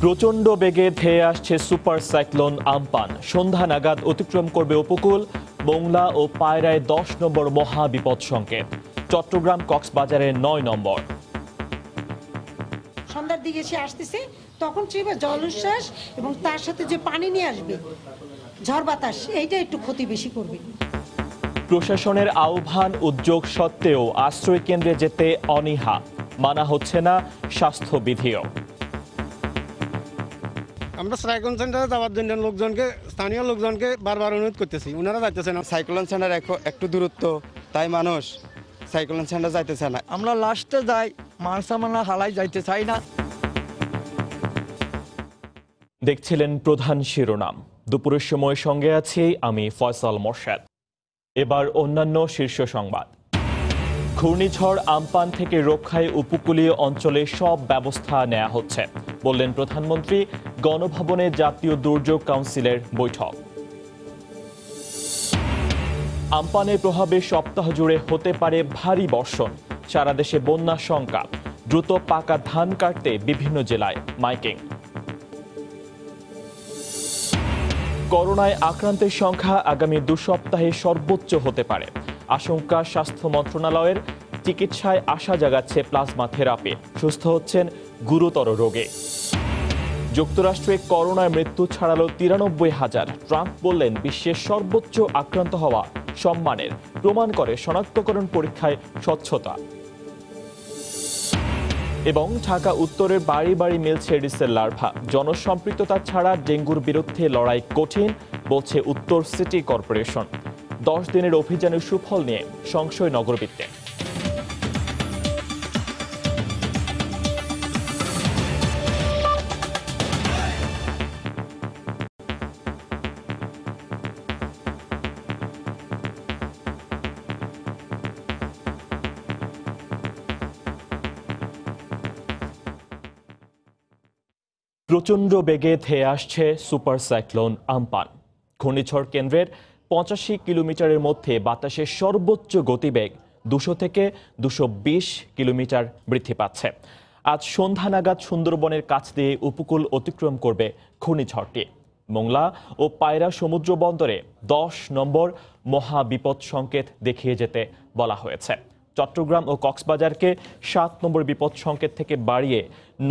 প্রচণ্ড বেগে ধেয়ে আসছে সুপার সাইক্লোন আম্পান। সন্ধ্যা নাগাদ অতিক্রম করবে উপকূল। মোংলা ও পায়রায় 10 নম্বর মহা বিপদ সংকেত। চট্টগ্রাম কক্সবাজারে 9 নম্বর। সন্ধ্যার দিকে সে আসতেছে, তখন সে জলোচ্ছ্বাস এবং তার সাথে যে পানি নিয়ে আসবে, ঝড় বাতাস, এইটা একটু ক্ষতি বেশি করবে। প্রশাসনের আহ্বান উদ্যোগ সত্ত্বেও আশ্রয় কেন্দ্রে যেতে অনীহা। মানা হচ্ছে না স্বাস্থ্যবিধিও। আমরা সাইক্লোন সেন্টারে যাওয়ার জন্য স্থানীয় লোকজনকে বারবার অনুরোধ করতেছি, ওনারা যাইতেছে না। সাইক্লোন সেন্টার একটু দূরত্ব, তাই মানুষ সাইক্লোন সেন্টার যাইতেছে না। আমরা লাস্টে যাই, মানসামানা হালাই যাইতে চাই না। দেখছিলেন প্রধান শিরোনাম। দুপুরের সময় সঙ্গে আছি আমি ফয়সাল মোর্শেদ। এবার অন্যান্য শীর্ষ সংবাদ। ঘূর্ণিঝড় আম্পান থেকে রক্ষায় উপকূলীয় অঞ্চলে সব ব্যবস্থা নেওয়া হচ্ছে, বললেন প্রধানমন্ত্রী। গণভবনে জাতীয় দুর্যোগ কাউন্সিলের বৈঠক। আম্পানের প্রভাবে সপ্তাহ জুড়ে হতে পারে ভারী বর্ষণ। সারা দেশে বন্যার শঙ্কা। দ্রুত পাকা ধান কাটতে বিভিন্ন জেলায় মাইকিং। করোনায় আক্রান্তের সংখ্যা আগামী 2 সপ্তাহে সর্বোচ্চ হতে পারে। আশঙ্কা স্বাস্থ্য মন্ত্রণালয়ের। চিকিৎসায় আশা জাগাচ্ছে প্লাজমা থেরাপি। সুস্থ হচ্ছেন গুরুতর রোগে। যুক্তরাষ্ট্রে করোনায় মৃত্যু ছাড়ালো 93,000। ট্রাম্প বললেন বিশ্বের সর্বোচ্চ আক্রান্ত হওয়া সম্মানের, প্রমাণ করে শনাক্তকরণ পরীক্ষায় স্বচ্ছতা। এবং ঢাকা উত্তরের বাড়ি বাড়ি মিলছে এডিসের লার্ভা। জনসম্পৃক্ততা ছাড়া ডেঙ্গুর বিরুদ্ধে লড়াই কঠিন, বলছে উত্তর সিটি কর্পোরেশন। 10 দিনের অভিযানের সুফল নিয়ে সংশয় নগরবৃত্তে। প্রচণ্ড বেগে ধেয়ে আসছে সুপার সাইক্লোন আম্পান। ঘূর্ণিঝড় কেন্দ্রের 85 কিলোমিটারের মধ্যে বাতাসের সর্বোচ্চ গতিবেগ 200 থেকে 220 কিলোমিটার বৃদ্ধি পাচ্ছে। আজ সন্ধ্যা নাগাদ সুন্দরবনের কাছ দিয়ে উপকূল অতিক্রম করবে ঘূর্ণিঝড়টি। মোংলা ও পায়রা সমুদ্র বন্দরে 10 নম্বর মহা বিপদ সংকেত দেখিয়ে যেতে বলা হয়েছে। চট্টগ্রাম ও কক্সবাজারকে 7 নম্বর বিপদ সংকেত থেকে বাড়িয়ে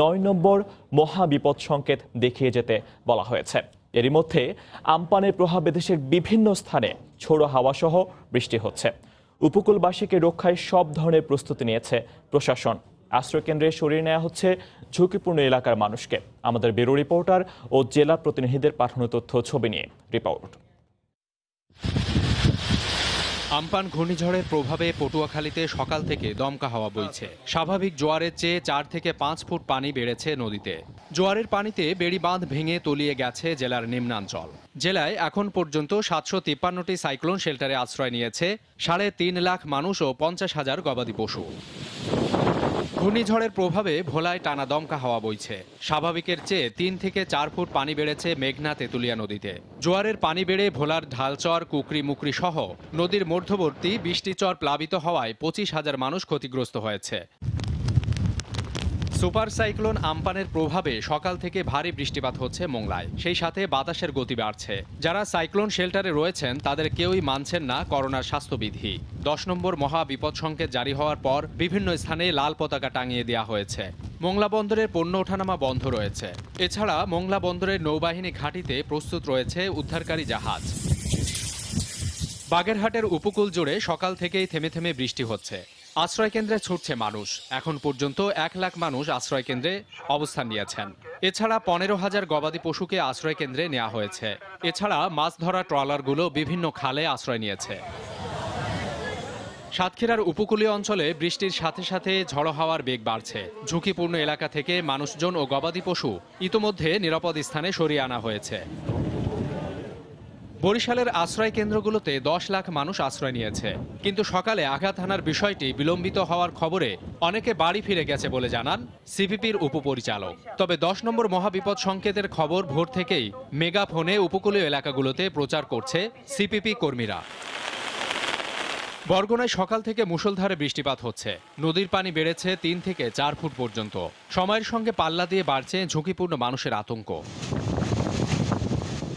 9 নম্বর মহা বিপদ সংকেত দেখিয়ে যেতে বলা হয়েছে। এরই মধ্যে আম্পানের প্রভাবে দেশের বিভিন্ন স্থানে ঝোড়ো হাওয়া সহ বৃষ্টি হচ্ছে। উপকূলবাসীকে রক্ষায় সব ধরনের প্রস্তুতি নিয়েছে প্রশাসন। আশ্রয়কেন্দ্রে সরিয়ে নেওয়া হচ্ছে ঝুঁকিপূর্ণ এলাকার মানুষকে। আমাদের ব্যুরো রিপোর্টার ও জেলা প্রতিনিধিদের পাঠানো তথ্য ছবি নিয়ে রিপোর্ট। আম্পান ঘূর্ণিঝড়ের প্রভাবে পটুয়াখালীতে সকাল থেকে দমকা হাওয়া বইছে। স্বাভাবিক জোয়ারের চেয়ে 4 থেকে 5 ফুট পানি বেড়েছে নদীতে। জোয়ারের পানিতে বেড়ি বাঁধ ভেঙে তলিয়ে গেছে জেলার নিম্নাঞ্চল। জেলায় এখন পর্যন্ত 753টি সাইক্লোন শেল্টারে আশ্রয় নিয়েছে 3.5 লাখ মানুষ ও 50,000 গবাদি পশু। ঘূর্ণিঝড়ের প্রভাবে ভোলায় টানা দমকা হাওয়া বইছে। স্বাভাবিকের চেয়ে 3 থেকে 4 ফুট পানি বেড়েছে মেঘনা তেঁতুলিয়া নদীতে। জোয়ারের পানি বেড়ে ভোলার ঢালচর, কুকরি মুকরি সহ নদীর মধ্যবর্তী 20টি চর প্লাবিত হওয়ায় 25,000 মানুষ ক্ষতিগ্রস্ত হয়েছে। সুপার সাইক্লোন আম্পানের প্রভাবে সকাল থেকে ভারী বৃষ্টিপাত হচ্ছে মোংলায়। সেই সাথে বাতাসের গতি বাড়ছে। যারা সাইক্লোন শেল্টারে রয়েছেন তাদের কেউই মানছেন না করোনার স্বাস্থ্যবিধি। 10 নম্বর মহা বিপদ সংকেত জারি হওয়ার পর বিভিন্ন স্থানে লাল পতাকা টাঙিয়ে দেওয়া হয়েছে। মোংলা বন্দরের পণ্য ওঠানামা বন্ধ রয়েছে। এছাড়া মোংলা বন্দরের নৌবাহিনী ঘাঁটিতে প্রস্তুত রয়েছে উদ্ধারকারী জাহাজ। বাগেরহাটের উপকূল জুড়ে সকাল থেকেই থেমে থেমে বৃষ্টি হচ্ছে। আশ্রয়কেন্দ্রে ছুটছে মানুষ। এখন পর্যন্ত 1 লাখ মানুষ আশ্রয়কেন্দ্রে অবস্থান নিয়েছেন। এছাড়া 15,000 গবাদি পশুকে আশ্রয়কেন্দ্রে নেওয়া হয়েছে। এছাড়া মাছ ধরা ট্রলারগুলো বিভিন্ন খালে আশ্রয় নিয়েছে। সাতক্ষীরার উপকূলীয় অঞ্চলে বৃষ্টির সাথে সাথে ঝড়ো হাওয়ার বেগ বাড়ছে। ঝুঁকিপূর্ণ এলাকা থেকে মানুষজন ও গবাদি পশু ইতোমধ্যে নিরাপদ স্থানে সরিয়ে আনা হয়েছে। বরিশালের আশ্রয় কেন্দ্রগুলোতে 10 লাখ মানুষ আশ্রয় নিয়েছে। কিন্তু সকালে আঘাত হানার বিষয়টি বিলম্বিত হওয়ার খবরে অনেকে বাড়ি ফিরে গেছে বলে জানান সিপিপির উপপরিচালক। তবে 10 নম্বর মহাবিপদ সংকেতের খবর ভোর থেকেই মেগাফোনে উপকূলীয় এলাকাগুলোতে প্রচার করছে সিপিপি কর্মীরা। বরগুনায় সকাল থেকে মুষলধারে বৃষ্টিপাত হচ্ছে। নদীর পানি বেড়েছে 3 থেকে 4 ফুট পর্যন্ত। সময়ের সঙ্গে পাল্লা দিয়ে বাড়ছে ঝুঁকিপূর্ণ মানুষের আতঙ্ক।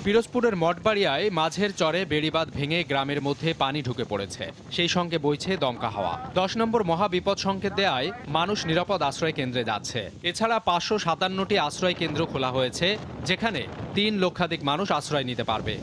পিরোজপুরের মঠবাড়িয়ায় মাঝের চরে বেড়িবাঁধ ভেঙে গ্রামের মধ্যে পানি ঢুকে পড়েছে, সেই সঙ্গে বইছে দমকা হাওয়া। 10 নম্বর মহাবিপদ সংকেত দেয়ায় মানুষ নিরাপদ আশ্রয় কেন্দ্রে যাচ্ছে। এছাড়া 557টি আশ্রয় কেন্দ্র খোলা হয়েছে, যেখানে 3 লক্ষাধিক মানুষ আশ্রয় নিতে পারবে।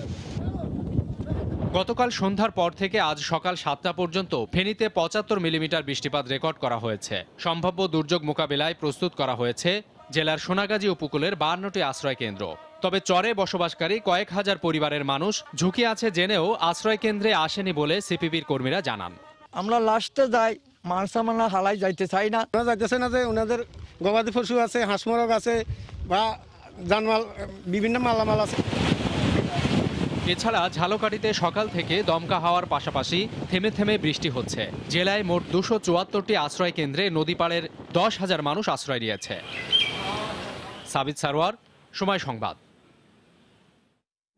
গতকাল সন্ধ্যার পর থেকে আজ সকাল 7টা পর্যন্ত ফেনীতে 75 মিলিমিটার বৃষ্টিপাত রেকর্ড করা হয়েছে। সম্ভাব্য দুর্যোগ মোকাবিলায় প্রস্তুত করা হয়েছে জেলার সোনাগাজী উপকূলের 52টি আশ্রয় কেন্দ্র। তবে চরে বসবাসকারী কয়েক হাজার পরিবারের মানুষ ঝুঁকি আছে জেনেও আশ্রয় কেন্দ্রে আসেনি বলে সিপিবির কর্মীরা জানান। আমরা লাস্টে যাই, মানসামানা হালাই যাইতে চাই না। ওরা যাইতেছে না যে ওনাদের গবাদি পশু আছে, হাঁস মোরগ আছে বা জানমাল, বিভিন্ন মালামাল আছে। এছাড়া ঝালকাঠিতে সকাল থেকে দমকা হাওয়ার পাশাপাশি থেমে থেমে বৃষ্টি হচ্ছে। জেলায় মোট 274টি আশ্রয় কেন্দ্রে নদীপাড়ের 10,000 মানুষ আশ্রয় নিয়েছে। সাবিত সারোয়ার, সময় সংবাদ।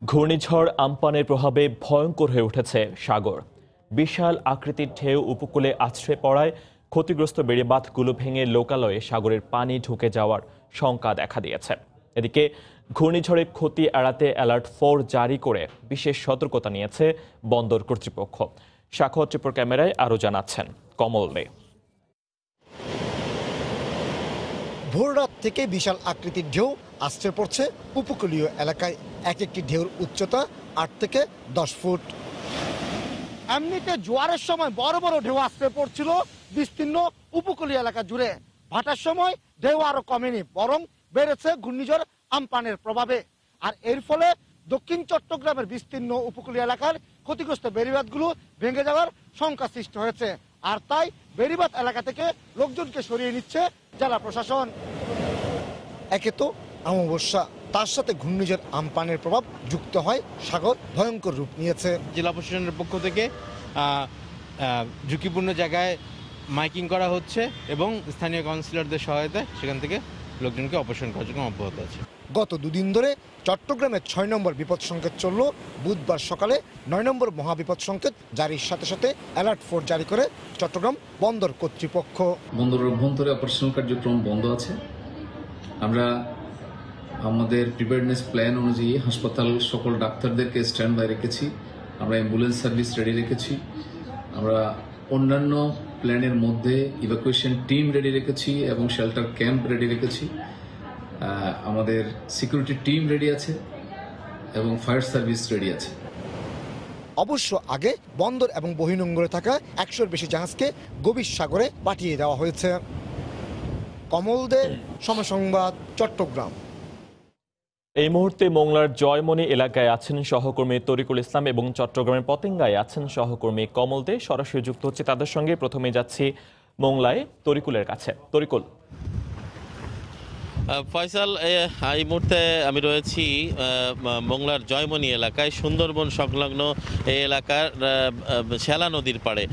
ঘূর্ণিঝড় আম্পানের প্রভাবে ভয়ঙ্কর হয়ে উঠেছে সাগর। বিশাল আকৃতির ঢেউ উপকূলে আছড়ে পড়ায় ক্ষতিগ্রস্ত বেড়িবাঁধগুলো ভেঙে লোকালয়ে সাগরের পানি ঢুকে যাওয়ার শঙ্কা দেখা দিয়েছে। এদিকে ঘূর্ণিঝড়ের ক্ষতি এড়াতে অ্যালার্ট 4 জারি করে বিশেষ সতর্কতা নিয়েছে বন্দর কর্তৃপক্ষ। সাক্ষর ত্রিপুর ক্যামেরায় আরও জানাচ্ছেন কমল দে। ভোররাত থেকে বিশাল আকৃতির ঢেউ আছড়ে পড়ছে উপকূলীয় এলাকায়। এক একটি ঢেউর উচ্চতা 8 থেকে 10 ফুট। এমনিতে জোয়ারের সময় বড় বড় ঢেউ আছড়ে পড়ছিল বিস্তীর্ণ উপকূলীয় এলাকা জুড়ে। ভাটার সময় ঢেউ আরো কমেনি, বরং বেড়েছে ঘূর্ণিঝড় আম্পানের প্রভাবে। আর এর ফলে দক্ষিণ চট্টগ্রামের বিস্তীর্ণ উপকূলীয় এলাকার ক্ষতিগ্রস্ত বেড়িবাঁধগুলো ভেঙে যাওয়ার শঙ্কা সৃষ্টি হয়েছে। আর তাই বেড়িবাঁধ এলাকা থেকে লোকজনকে সরিয়ে নিচ্ছে জেলা প্রশাসন। একে তো অমাবস্যা, তার সাথে ঘূর্ণিঝড় আম্পানের প্রভাব যুক্ত হয়, সাগর ভয়ঙ্কর রূপ নিয়েছে। জেলা প্রশাসনের পক্ষ থেকে ঝুঁকিপূর্ণ জায়গায় মাইকিং করা হচ্ছে এবং স্থানীয় কাউন্সিলরদের সহায়তায় সেখান থেকে লোকজনকে অপসারণ কার্যক্রম অব্যাহত আছে। গত দুদিন ধরে চট্টগ্রামের 6 নম্বর বিপদ সংকেত চলল। বুধবার সকালে 9 নম্বর মহাবিপদ সংকেত জারির সাথে সাথে অ্যালার্ট 4 জারি করে চট্টগ্রাম বন্দর কর্তৃপক্ষ। বন্দরের অভ্যন্তরে অপারেশনাল কার্যক্রম বন্ধ আছে। আমরা আমাদের প্রিপেয়ারনেস প্ল্যান অনুযায়ী হাসপাতাল সকল ডাক্তারদেরকে স্ট্যান্ড বাই রেখেছি। আমরা অ্যাম্বুলেন্স সার্ভিস রেডি রেখেছি। আমরা অন্যান্য প্ল্যানের মধ্যে ইভাকুয়েশন টিম রেডি রেখেছি এবং শেল্টার ক্যাম্প রেডি রেখেছি। আমাদের সিকিউরিটি টিম রেডি আছে এবং ফায়ার সার্ভিস রেডি আছে। অবশ্য আগে বন্দর এবং বহির্নোঙরে থাকা 100-এর বেশি জাহাজকে গভীর সাগরে পাঠিয়ে দেওয়া হয়েছে। কমল দে, সময় সংবাদ, চট্টগ্রাম। এই মুহূর্তে মোংলার জয়মণি এলাকায় আছেন সহকর্মী তরিকুল ইসলাম এবং চট্টগ্রামের পতেঙ্গায় আছেন সহকর্মী কমল দে। সরাসরি যুক্ত হচ্ছে তাদের সঙ্গে। প্রথমে যাচ্ছি মোংলায় তরিকুলের কাছে। তরিকুল। ফয়সাল, এই মুহূর্তে আমি রয়েছি মোংলার জয়মণি এলাকায়, সুন্দরবন সংলগ্ন এই এলাকার শ্যালা নদীর পাড়ে।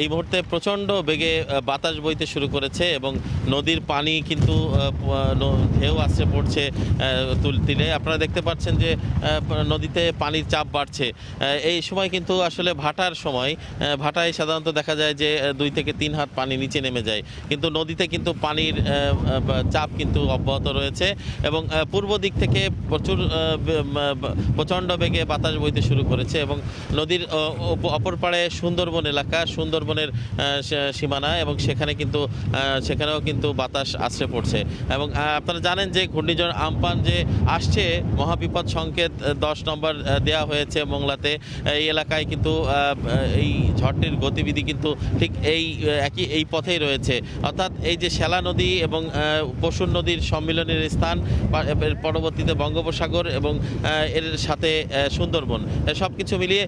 এই মুহূর্তে প্রচণ্ড বেগে বাতাস বইতে শুরু করেছে এবং নদীর পানি কিন্তু ঢেউ আসছে পড়ছে তীরে। আপনারা দেখতে পাচ্ছেন যে নদীতে পানির চাপ বাড়ছে। এই সময় কিন্তু আসলে ভাটার সময়, ভাটায় সাধারণত দেখা যায় যে 2 থেকে 3 হাত পানি নিচে নেমে যায়, কিন্তু নদীতে কিন্তু পানির চাপ কিন্তু অব্যাহত রয়েছে এবং পূর্ব দিক থেকে প্রচণ্ড বেগে বাতাস বইতে শুরু করেছে এবং নদীর অপর পাড়ে সুন্দরবন এলাকা, সুন্দরবনের সীমানা, এবং সেখানেও কিন্তু বাতাস আছড়ে পড়ছে। এবং আপনারা জানেন যে ঘূর্ণিঝড় আম্পান যে আসছে, মহাবিপদ সংকেত 10 নম্বর দেওয়া হয়েছে মোংলাতে। এই এলাকায় কিন্তু এই ঝড়টির গতিবিধি কিন্তু ঠিক এই পথেই রয়েছে, অর্থাৎ এই যে শ্যালা নদী এবং পশুর নদীর সম্মিলনের স্থান, পরবর্তীতে বঙ্গোপসাগর এবং এর সাথে সুন্দরবন, সব কিছু মিলিয়ে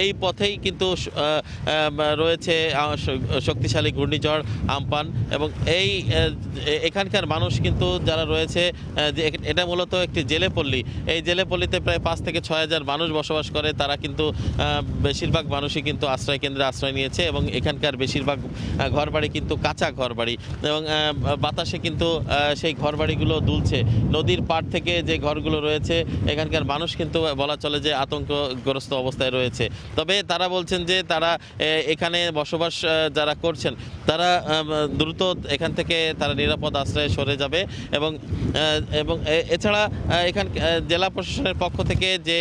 এই পথেই কিন্তু রয়েছে শক্তিশালী ঘূর্ণিঝড় আম্পান। এবং এখানকার মানুষ কিন্তু যারা রয়েছে, এটা মূলত একটি জেলেপল্লী। এই জেলেপল্লীতে প্রায় 5 থেকে 6 হাজার মানুষ বসবাস করে। তারা কিন্তু বেশিরভাগ মানুষই কিন্তু আশ্রয় কেন্দ্রে আশ্রয় নিয়েছে এবং এখানকার বেশিরভাগ ঘরবাড়ি কিন্তু কাঁচা ঘরবাড়ি এবং বাতাসে কিন্তু সেই ঘরবাড়িগুলো দুলছে। নদীর পাড় থেকে যে ঘরগুলো রয়েছে এখানকার মানুষ কিন্তু বলা চলে যে আতঙ্কগ্রস্ত অবস্থায় রয়েছে। তবে তারা বলছেন যে তারা এখানে বসবাস যারা করছেন তারা দ্রুত এখান থেকে তারা নিরাপদ আশ্রয়ে সরে যাবে এবং এছাড়া এখান জেলা প্রশাসনের পক্ষ থেকে যে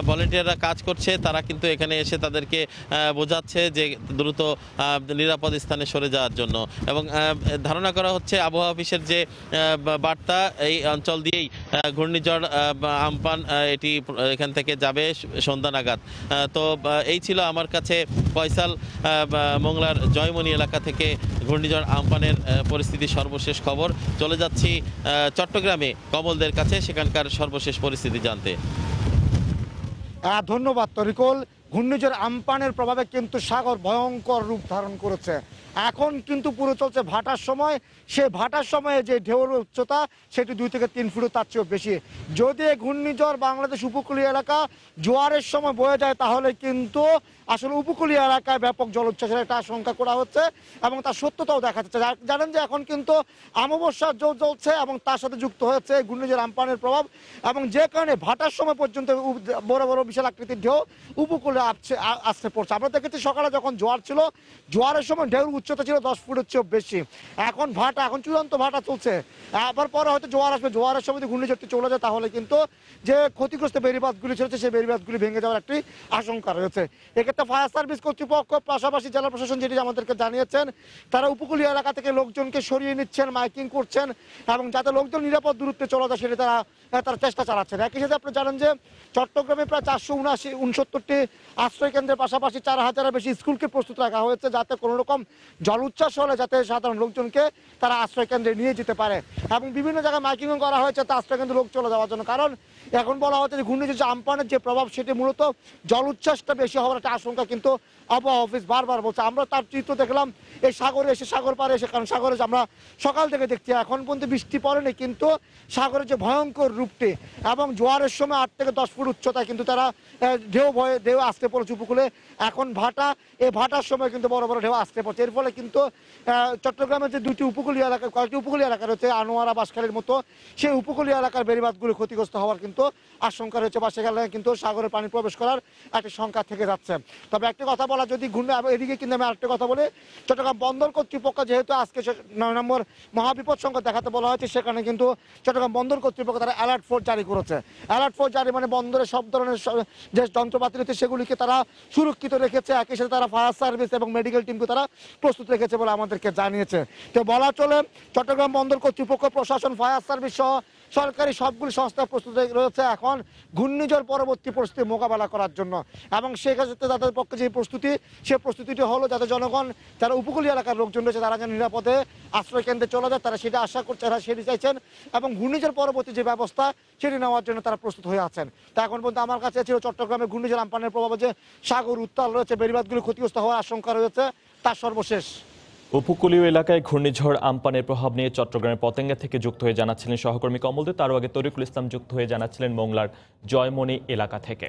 ভলেন্টিয়াররা কাজ করছে তারা কিন্তু এখানে এসে তাদেরকে বোঝাচ্ছে যে দ্রুত নিরাপদ স্থানে সরে যাওয়ার জন্য। এবং ধারণা করা হচ্ছে আবহাওয়া অফিসের যে বার্তা এই অঞ্চল দিয়েই ঘূর্ণিঝড় আমপান এটি এখান থেকে যাবে সন্ধ্যা নাগাদ। তো এই ছিল আমার কাছে ফয়সাল মোংলার জয়মনি এলাকা থেকে ঘূর্ণিঝড় আমপানের পরিস্থিতির সর্বশেষ খবর। চলে যাচ্ছি চট্টগ্রামে কমলদের কাছে সেখানকার সর্বশেষ পরিস্থিতি জানতে। ধন্যবাদ তরিকুল। ঘূর্ণিঝড় আমপানের প্রভাবে কিন্তু সাগর ভয়ঙ্কর রূপ ধারণ করেছে। এখন কিন্তু পুরো চলছে ভাটার সময়। সেই ভাটার সময়ে যে ঢেউর উচ্চতা সেটি 2 থেকে 3 ফুট তার চেয়েও বেশি। যদি ঘূর্ণিঝড় বাংলাদেশ উপকূলীয় এলাকা জোয়ারের সময় বয়ে যায় তাহলে কিন্তু আসলে উপকূলীয় এলাকায় ব্যাপক জলোচ্ছ্বাসের একটা আশঙ্কা করা হচ্ছে এবং তার সত্যতাও দেখা যাচ্ছে। জানেন যে এখন কিন্তু অমাবস্যার জোর চলছে এবং তার সাথে যুক্ত হয়েছে ঘূর্ণিঝড় আমপানের প্রভাব এবং যে কারণে ভাটার সময় পর্যন্ত বড় বড় বিশাল আকৃতির ঢেউ উপকূলে আসতে পড়ছে। আমরা দেখেছি সকালে যখন জোয়ার ছিল জোয়ারের সময় ঢেউর উচ্চতা ছিল 10 ফুটের চেয়েও বেশি। এখন ভাটা, এখন চূড়ান্ত ভাটা চলছে। আবার পরে হয়তো জোয়ার আসবে। জোয়ারের সময় যদি ঘূর্ণিঝড়টি চলে যায় তাহলে কিন্তু যে ক্ষতিগ্রস্ত বেড়িবাঁধগুলি ছিল সেই বেড়িবাঁধগুলি ভেঙে যাওয়ার একটি আশঙ্কা রয়েছে। এক্ষেত্রে ফায়ার সার্ভিস কর্তৃপক্ষ পাশাপাশি জেলা প্রশাসন যেটি আমাদেরকে জানিয়েছেন তারা উপকূলীয় এলাকা থেকে লোকজনকে সরিয়ে নিচ্ছেন, মাইকিং করছেন এবং যাতে লোকজন নিরাপদ দূরত্বে চলে যায় সেটি তারা চেষ্টা চালাচ্ছেন। একই সাথে আপনি জানেন যে চট্টগ্রামে প্রায় 469টি আশ্রয় কেন্দ্রের পাশাপাশি 4000-এর বেশি স্কুলকে প্রস্তুত রাখা হয়েছে যাতে কোনো রকম জল উচ্ছ্বাস হলে যাতে সাধারণ লোকজনকে তারা আশ্রয় কেন্দ্রে নিয়ে যেতে পারে এবং বিভিন্ন জায়গায় মাইকিংও করা হয়েছে তা আশ্রয় কেন্দ্রে লোক চলে যাওয়ার জন্য। কারণ এখন বলা হচ্ছে যে ঘূর্ণিঝড় আমপানের যে প্রভাব সেটি মূলত জল উচ্ছ্বাসটা বেশি হওয়ার একটা আশঙ্কা কিন্তু আবহাওয়া অফিস বারবার বলছে। আমরা তার চিত্র দেখলাম এই সাগরে এসে, সাগর পারে এসে, কারণ সাগরে আমরা সকাল থেকে দেখছি এখন পর্যন্ত বৃষ্টি পড়েনি কিন্তু সাগরের যে ভয়ঙ্কর রূপটি এবং জোয়ারের সময় 8 থেকে 10 ফুট উচ্চতায় কিন্তু তারা ঢেউ আসতে পড়েছে উপকূলে। এখন ভাটা, এই ভাটার সময় কিন্তু বড় বড় ঢেউ আসতে পড়ছে। এর ফলে কিন্তু চট্টগ্রামের যে দুটি উপকূলীয় এলাকা, কয়েকটি উপকূলীয় এলাকা রয়েছে আনোয়ারা, বাঁশখালীর মতো, সেই উপকূলীয় এলাকার বেড়িবাঁধগুলো ক্ষতিগ্রস্ত হওয়ার কিন্তু আশঙ্কা রয়েছে বা সেখানে কিন্তু সাগরের পানি প্রবেশ করার একটা সংখ্যা থেকে যাচ্ছে। তবে একটা কথা বলা, যদি এদিকে কিন্তু আমি আরেকটা কথা বলি, চট্টগ্রাম বন্দর কর্তৃপক্ষ যেহেতু আজকে 9 নম্বর মহাবিপদ সংখ্যা দেখাতে বলা হয়েছে সেখানে কিন্তু চট্টগ্রাম বন্দর কর্তৃপক্ষ তারা অ্যালার্ট ফোর্স জারি করেছে। অ্যালার্ট ফোর্স জারি মানে বন্দরে সব ধরনের যে যন্ত্রপাতি রয়েছে সেগুলিকে তারা সুরক্ষিত রেখেছে। একই সাথে তারা ফায়ার সার্ভিস এবং মেডিকেল টিমকে তারা প্রস্তুত রেখেছে বলে আমাদেরকে জানিয়েছে। তো বলা চলে চট্টগ্রাম বন্দর কর্তৃপক্ষ, প্রশাসন, ফায়ার সার্ভিস সহ সরকারি সবগুলি সংস্থা প্রস্তুত রয়েছে এখন ঘূর্ণিঝড় পরবর্তী পরিস্থিতি মোকাবেলা করার জন্য এবং সেক্ষেত্রে তাদের পক্ষে যে প্রস্তুতি, সে প্রস্তুতিটি হলো যাতে জনগণ যারা উপকূলীয় এলাকার লোকজন রয়েছে তারা যেন নিরাপদে আশ্রয় কেন্দ্রে চলে যায়, তারা সেটা আশা করছে, তারা সেটি চাইছেন এবং ঘূর্ণিঝড় পরবর্তী যে ব্যবস্থা সেটি নেওয়ার জন্য তারা প্রস্তুত হয়ে আছেন। তা এখন পর্যন্ত আমার কাছে ছিল চট্টগ্রামে ঘূর্ণিঝড় আমপানের প্রভাবে যে সাগর উত্তাল রয়েছে, বেড়িবাঁধগুলি ক্ষতিগ্রস্ত হওয়ার আশঙ্কা রয়েছে, তার সর্বশেষ। উপকূলীয় এলাকায় ঘূর্ণিঝড় আমপানের প্রভাব নিয়ে চট্টগ্রামের পতেঙ্গা থেকে যুক্ত হয়ে জানাচ্ছিলেন সহকর্মী কমলদে। তারও আগে তরিকুল ইসলাম যুক্ত হয়ে জানাচ্ছিলেন মোংলার জয়মনি এলাকা থেকে।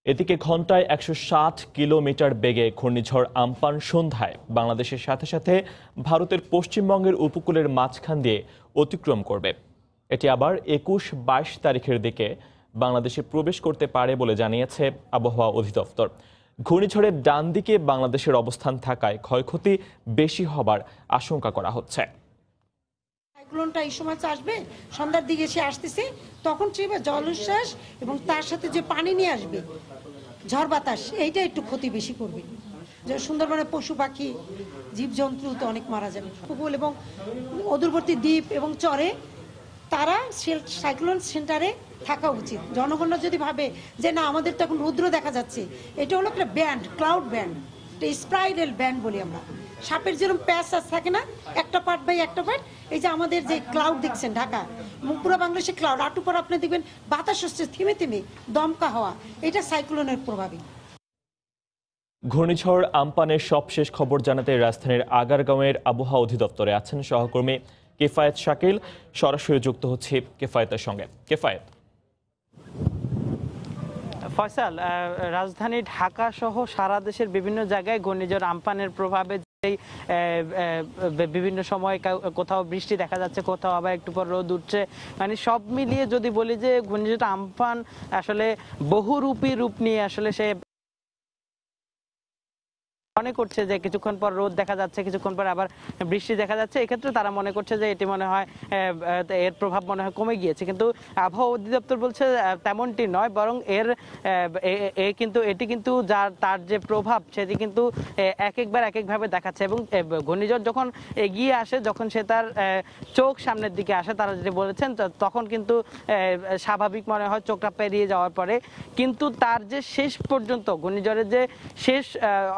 এদিকে ঘন্টায় 160 কিলোমিটার বেগে ঘূর্ণিঝড় আমপান সন্ধ্যায় বাংলাদেশের সাথে সাথে ভারতের পশ্চিমবঙ্গের উপকূলের মাঝখান দিয়ে অতিক্রম করবে। এটি আবার 21-22 তারিখের দিকে বাংলাদেশে প্রবেশ করতে পারে বলে জানিয়েছে আবহাওয়া অধিদপ্তর। ঘূর্ণিঝড়ের ডান দিকে বাংলাদেশের অবস্থান থাকায় ক্ষয়ক্ষতি বেশি হবার আশঙ্কা করা হচ্ছে। সাইক্লোনটা এই সময় আসবে, সন্ধ্যার দিকে এসে আসতেছে, তখন চেয়ে জলোচ্ছ্বাস এবং তার সাথে যে পানি নিয়ে আসবে, ঝড় বাতাস, এইটা একটু ক্ষতি বেশি করবে। যে সুন্দরবনের পশু পাখি, জীবজন্তু তো অনেক মারা যাবে। উপকূল এবং অদূরবর্তী দ্বীপ এবং চরে তারা সাইক্লোন সেন্টারে থাকা উচিত। জনগণরা যদি ভাবে যে না আমাদের তো এখন রুদ্র দেখা যাচ্ছে, এটা হলো একটা band, cloud band, spiral band বলি আমরা। সাপের যেরকম প্যাচ থাকে না, একটা পার্ট বাই একটা পার্ট, এই যে আমাদের যে ক্লাউড দেখছেন ঢাকা পুরো বাংলাদেশে ক্লাউড, আটু পর আপনি দেখবেন বাতাস হচ্ছে থেমে থেমে, দমকা হওয়া, এটা সাইক্লোনের প্রভাবে। ঘূর্ণিঝড় আমপানের সবশেষ খবর জানাতে রাজধানীর আগারগাঁওয়ের আবহাওয়া অধিদপ্তরে আছেন সহকর্মী কেফায়েত শাকিল। সরাসরি যুক্ত হচ্ছে কেফায়েতের সঙ্গে। কেফায়েত। ফয়সাল, রাজধানী ঢাকা সহ সারা দেশের বিভিন্ন জায়গায় ঘূর্ণিঝড় আমপানের প্রভাবে বিভিন্ন সময় কোথাও বৃষ্টি দেখা যাচ্ছে, কোথাও আবার একটু পর রোদ উঠছে। মানে সব মিলিয়ে যদি বলি যে ঘূর্ণিঝড় আম্পান আসলে বহুরূপী রূপ নিয়ে আসলে সে মনে করছে যে কিছুক্ষণ পর রোদ দেখা যাচ্ছে, কিছুক্ষণ পর আবার বৃষ্টি দেখা যাচ্ছে। এক্ষেত্রে তারা মনে করছে যে এটি মনে হয় এর প্রভাব মনে হয় কমে গিয়েছে, কিন্তু আবহাওয়া অধিদপ্তর বলছে তেমনটি নয়, বরং এটি কিন্তু তার যে প্রভাব সেটি কিন্তু একবার একভাবে দেখাচ্ছে। এবং ঘূর্ণিঝড় যখন এগিয়ে আসে, যখন সে তার চোখ সামনের দিকে আসে, তারা যেটি বলেছেন তখন কিন্তু স্বাভাবিক মনে হয় চোখটা পেরিয়ে যাওয়ার পরে, কিন্তু তার যে শেষ পর্যন্ত ঘূর্ণিঝড়ের যে শেষ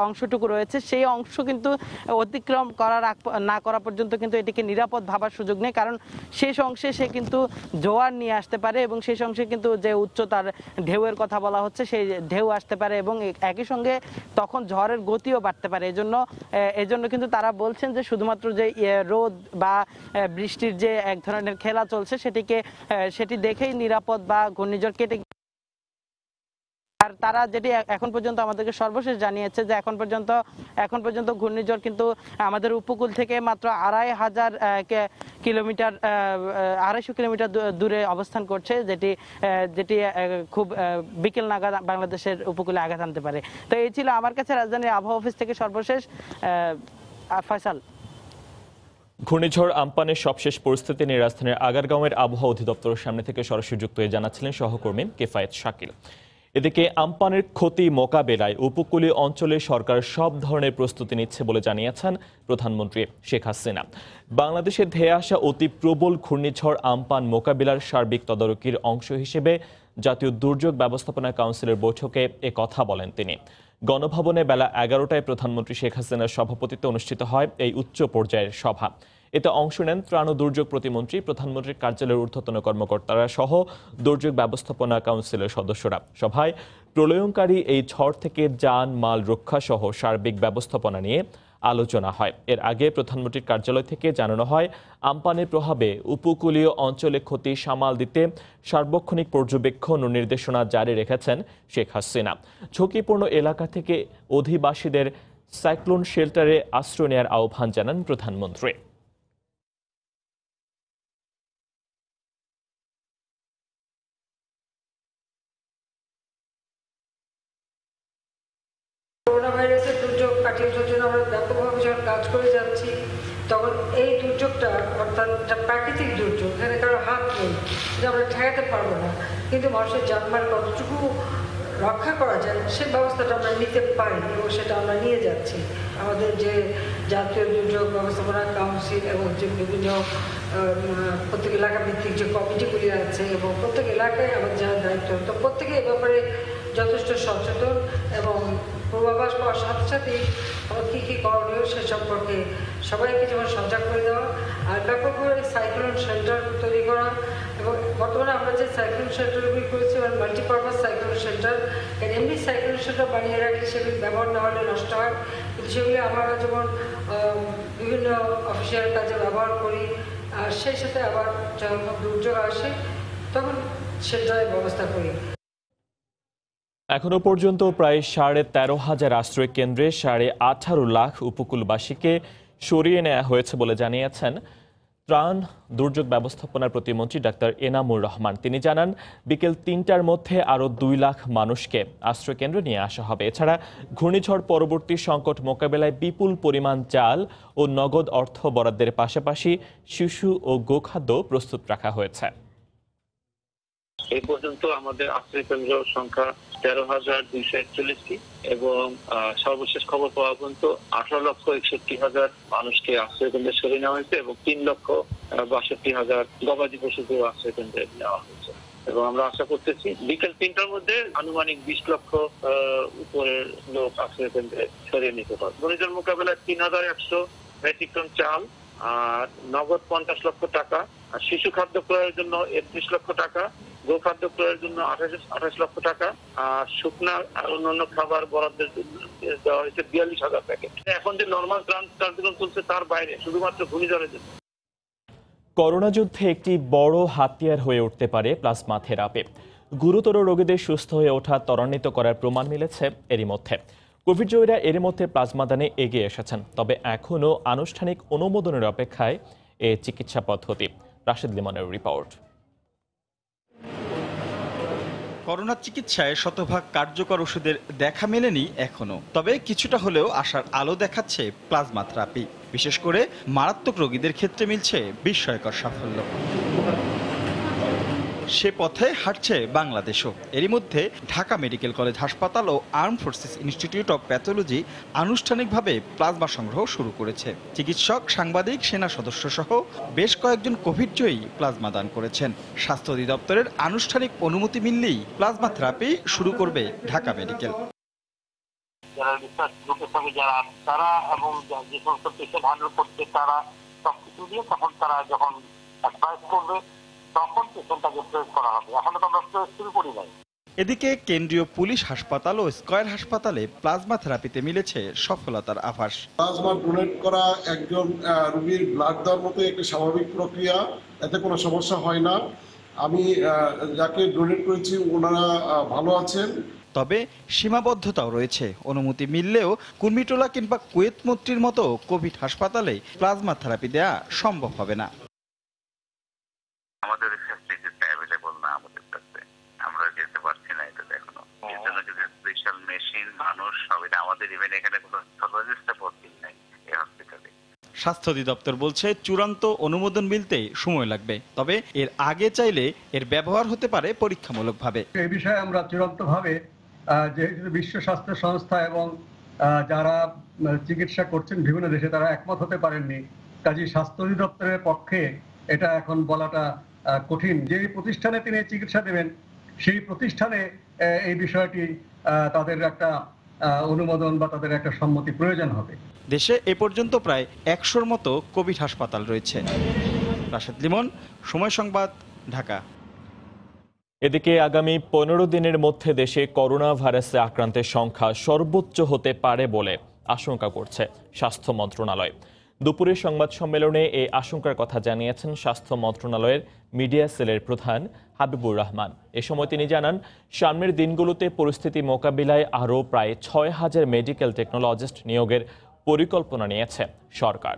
অংশটুকু রয়েছে সেই অংশ কিন্তু অতিক্রম না করা পর্যন্ত কিন্তু এটিকে নিরাপদ ভাবার সুযোগ নেই, কারণ শেষ অংশে সে কিন্তু জোয়ার নিয়ে আসতে পারে এবং শেষ অংশে কিন্তু যে উচ্চতার ঢেউয়ের কথা বলা হচ্ছে সেই ঢেউ আসতে পারে এবং একই সঙ্গে তখন ঝড়ের গতিও বাড়তে পারে। এজন্য কিন্তু তারা বলছেন যে শুধুমাত্র যে রোদ বা বৃষ্টির যে এক ধরনের খেলা চলছে সেটি দেখেই নিরাপদ বা ঘূর্ণিঝড় কেটে। আর তারা যেটি এখন পর্যন্ত আমাদেরকে সর্বশেষ জানিয়েছে যে এখন পর্যন্ত ঘূর্ণিঝড় কিন্তু আমাদের উপকূল থেকে মাত্র 250 কিলোমিটার দূরে অবস্থান করছে, যেটি খুব বিকেল নাগাদ বাংলাদেশের উপকূলে আঘাত আনতে পারে। তো এই ছিল আমার কাছে রাজধানীর আবহাওয়া অফিস থেকে সর্বশেষ। ফয়সাল। ঘূর্ণিঝড় আম্পানের সবশেষ পরিস্থিতি নিয়ে রাজধানীর আগারগাঁওয়ের আবহাওয়া অধিদপ্তরের সামনে থেকে সরাসরি যুক্ত হয়ে জানাচ্ছিলেন সহকর্মী কেফায়েত শাকিল। এদিকে আম্পানের ক্ষতি মোকাবেলায় উপকূলীয় অঞ্চলে সরকার সব ধরনের প্রস্তুতি নিচ্ছে বলে জানিয়েছেন প্রধানমন্ত্রী শেখ হাসিনা। বাংলাদেশে ধেয়ে আসা অতি প্রবল ঘূর্ণিঝড় আম্পান মোকাবিলার সার্বিক তদারকির অংশ হিসেবে জাতীয় দুর্যোগ ব্যবস্থাপনা কাউন্সিলের বৈঠকে কথা বলেন তিনি। গণভবনে বেলা 11টায় প্রধানমন্ত্রী শেখ হাসিনার সভাপতিত্বে অনুষ্ঠিত হয় এই উচ্চ পর্যায়ের সভা। এতে অংশ নেন ত্রাণ ও দুর্যোগ প্রতিমন্ত্রী, প্রধানমন্ত্রীর কার্যালয়ের ঊর্ধ্বতন কর্মকর্তারা সহ দুর্যোগ ব্যবস্থাপনা কাউন্সিলের সদস্যরা। সভায় প্রলয়ঙ্কারী এই ঝড় থেকে যান মাল রক্ষা সহ সার্বিক ব্যবস্থাপনা নিয়ে আলোচনা হয়। এর আগে প্রধানমন্ত্রীর কার্যালয় থেকে জানানো হয় আম্পানের প্রভাবে উপকূলীয় অঞ্চলে ক্ষতি সামাল দিতে সার্বক্ষণিক পর্যবেক্ষণ ও নির্দেশনা জারি রেখেছেন শেখ হাসিনা। ঝুঁকিপূর্ণ এলাকা থেকে অধিবাসীদের সাইক্লোন শেল্টারে আশ্রয় নেওয়ার আহ্বান জানান প্রধানমন্ত্রী। করোনা ভাইরাসের দুর্যোগ কাটিয়ে ওঠার জন্য আমরা ব্যাপকভাবে যখন কাজ করে যাচ্ছি, তখন এই দুর্যোগটা অর্থাৎ প্রাকৃতিক দুর্যোগ, এখানে কারো হাত নেই, যেটা আমরা ঠেকাতে পারবো না, কিন্তু মানুষের জানমাল কতটুকু রক্ষা করা যায় সেই ব্যবস্থাটা আমরা নিতে পারি এবং সেটা আমরা নিয়ে যাচ্ছি। আমাদের যে জাতীয় দুর্যোগ ব্যবস্থাপনা কাউন্সিল এবং যে বিভিন্ন প্রত্যেক এলাকা ভিত্তিক যে কমিটিগুলি আছে এবং প্রত্যেক এলাকায় আমাদের যারা দায়িত্ব, তো প্রত্যেকে এ ব্যাপারে যথেষ্ট সচেতন এবং পূর্বাভাস পাওয়ার সাথে সাথেই আমার কী কী করণীয় সে সম্পর্কে সবাইকে যেমন সজাগ করে দেওয়া আর ব্যাপকভাবে সাইক্লোন শেল্টার তৈরি করা। এবং বর্তমানে আমরা যে সাইক্লোন শেল্টারগুলি করেছি মানে মাল্টিপারপাস সাইক্লোন শেল্টার, এমনি সাইক্লোন শেল্টার বানিয়ে রাখলে সেগুলি ব্যবহার না হলে নষ্ট হয়, কিন্তু সেগুলি আমরা যেমন বিভিন্ন অফিসিয়াল কাজে ব্যবহার করি আর সেই সাথে আবার যখন দুর্যোগ আসে তখন শেল্টারের ব্যবস্থা করি। এখনো পর্যন্ত প্রায় 13,500 আশ্রয় কেন্দ্রে 18.5 লাখ উপকূলবাসীকে সরিয়ে নেওয়া হয়েছে বলে জানিয়েছেন ত্রাণ দুর্যোগ ব্যবস্থাপনার প্রতিমন্ত্রী ডাক্তার এনামুর রহমান। তিনি জানান বিকেল 3টার মধ্যে আরও 2 লাখ মানুষকে আশ্রয় কেন্দ্রে নিয়ে আসা হবে। এছাড়া ঘূর্ণিঝড় পরবর্তী সংকট মোকাবেলায় বিপুল পরিমাণ চাল ও নগদ অর্থ বরাদ্দের পাশাপাশি শিশু ও গোখাদ্য প্রস্তুত রাখা হয়েছে। এই পর্যন্ত আমাদের আশ্রয় কেন্দ্র সংখ্যা 13,241টি এবং সর্বশেষ খবর পাওয়া পর্যন্ত 18,61,000 মানুষকে আশ্রয় কেন্দ্রে সরিয়ে নেওয়া হয়েছে এবং 3,62,000 গবাদি পশুকেও আশ্রয় কেন্দ্রে নেওয়া হয়েছে। এবং আমরা আশা করতেছি বিকেল 3টার মধ্যে আনুমানিক 20 লক্ষ উপরের লোক আশ্রয় কেন্দ্রে সরিয়ে নিতে পারবে। ঘূর্ণিঝড় মোকাবেলায় 3,100 মেট্রিক টন চাল আর নগদ 50 লক্ষ টাকা, আর শিশু খাদ্য ক্রয়ের জন্য 31 লক্ষ টাকা, গোখাদ্য ক্রয়ের জন্য 28 লক্ষ টাকা, আর শুকনা আর অন্যান্য খাবার বরাদ্দের জন্য দেওয়া হয়েছে 42,000 প্যাকেট। এখন যে নর্মাল ত্রাণ কার্যক্রম চলছে তার বাইরে শুধুমাত্র ঘূর্ণিঝড়ের জন্য। করোনা যুদ্ধে একটি বড় হাতিয়ার হয়ে উঠতে পারে প্লাজমা থেরাপি। গুরুতর রোগীদের সুস্থ হয়ে ওঠা ত্বরান্বিত করার প্রমাণ মিলেছে এরই মধ্যে। কোভিড জয়ীরা এর মধ্যে প্লাজমা দানে এগিয়ে এসেছেন, তবে এখনও আনুষ্ঠানিক অনুমোদনের অপেক্ষায় এ চিকিৎসা পদ্ধতি। রাশেদ লিমনের রিপোর্ট। করোনা চিকিৎসায় শতভাগ কার্যকর ওষুধের দেখা মেলেনি এখনো, তবে কিছুটা হলেও আশার আলো দেখাচ্ছে প্লাজমা থেরাপি। বিশেষ করে মারাত্মক রোগীদের ক্ষেত্রে মিলছে বিস্ময়কর সাফল্য। সে পথে হাঁটছে বাংলাদেশও। এরই মধ্যে ঢাকা মেডিকেল কলেজ হাসপাতাল ও armed forces institute of pathology আনুষ্ঠানিকভাবে প্লাজমা সংগ্রহ শুরু করেছে। চিকিৎসক, সাংবাদিক, সেনা সদস্য সহ বেশ কয়েকজন কোভিড জয়ী প্লাজমা দান করেছেন। স্বাস্থ্য অধিদপ্তরের আনুষ্ঠানিক অনুমতি মিললেই প্লাজমা থেরাপি শুরু করবে ঢাকা মেডিকেল। যারা রিসার্চ গ্রুপের সঙ্গে যারা তারা এবং যে সমস্ত পেশেন্ট হ্যান্ডেল করছে তারা সবকিছু দিয়ে তখন তারা যখন অ্যাডভাইস করবে তখন পেশেন্টটাকে প্রয়োগ করা হবে। এখনো তো আমরা প্রয়োগ শুরু করি নাই। এদিকে কেন্দ্রীয় পুলিশ হাসপাতাল ও স্কয়ার হাসপাতালে প্লাজমা থেরাপিতে মিলেছে সফলতার আভাস। প্লাজমা ডোনেট করা একজন রোগীর ব্লাড দেওয়ার মতো একটি স্বাভাবিক প্রক্রিয়া, এতে কোনো সমস্যা হয় না। আমি যাকে ডোনেট করেছি ওনারা ভালো আছেন। তবে সীমাবদ্ধতাও রয়েছে। অনুমতি মিললেও কুর্মিটোলা কিংবা কুয়েত মৈত্রীর মতো কোভিড হাসপাতালে প্লাজমা থেরাপি দেয়া সম্ভব হবে না। আমাদের ফ্যাসিলিটিসটা অ্যাভেলেবল না আমাদের কাছে, আমরা যেতে পারছি না এটা এখনো। এর জন্য যদি স্পেশাল মেশিন, মানুষ সব, এটা আমাদের ইভেন এখানে কোনো প্যাথোলজিস্ট ভর্তি নাই এই হসপিটালে। স্বাস্থ্য অধিদপ্তর বলছে চূড়ান্ত অনুমোদন মিলতে সময় লাগবে, তবে এর আগে চাইলে এর ব্যবহার হতে পারে পরীক্ষামূলকভাবে। এই বিষয়ে আমরা চূড়ান্তভাবে যেহেতু বিশ্ব স্বাস্থ্য সংস্থা এবং যারা চিকিৎসা করছেন বিভিন্ন দেশে তারা একমত হতে পারেননি, কাজেই স্বাস্থ্য অধিদপ্তরের পক্ষে এটা এখন বলাটা কঠিন। যে প্রতিষ্ঠানে তিনি চিকিৎসা দেবেন সেই প্রতিষ্ঠানে এই বিষয়টি তাদের একটা অনুমোদন বা তাদের একটা সম্মতি প্রয়োজন হবে। দেশে এ পর্যন্ত প্রায় 100-র মতো কোভিড হাসপাতাল রয়েছে। রাশেদ লিমন, সময় সংবাদ, ঢাকা। এদিকে আগামী 15 দিনের মধ্যে দেশে করোনা ভাইরাসে আক্রান্তের সংখ্যা সর্বোচ্চ হতে পারে বলে আশঙ্কা করছে স্বাস্থ্য মন্ত্রণালয়। দুপুরের সংবাদ সম্মেলনে এই আশঙ্কার কথা জানিয়েছেন স্বাস্থ্য মন্ত্রণালয়ের মিডিয়া সেলের প্রধান হাবিবুর রহমান। এ সময় তিনি জানান, সামনের দিনগুলোতে পরিস্থিতি মোকাবিলায় আরও প্রায় 6000 মেডিকেল টেকনোলজিস্ট নিয়োগের পরিকল্পনা নিয়েছে সরকার।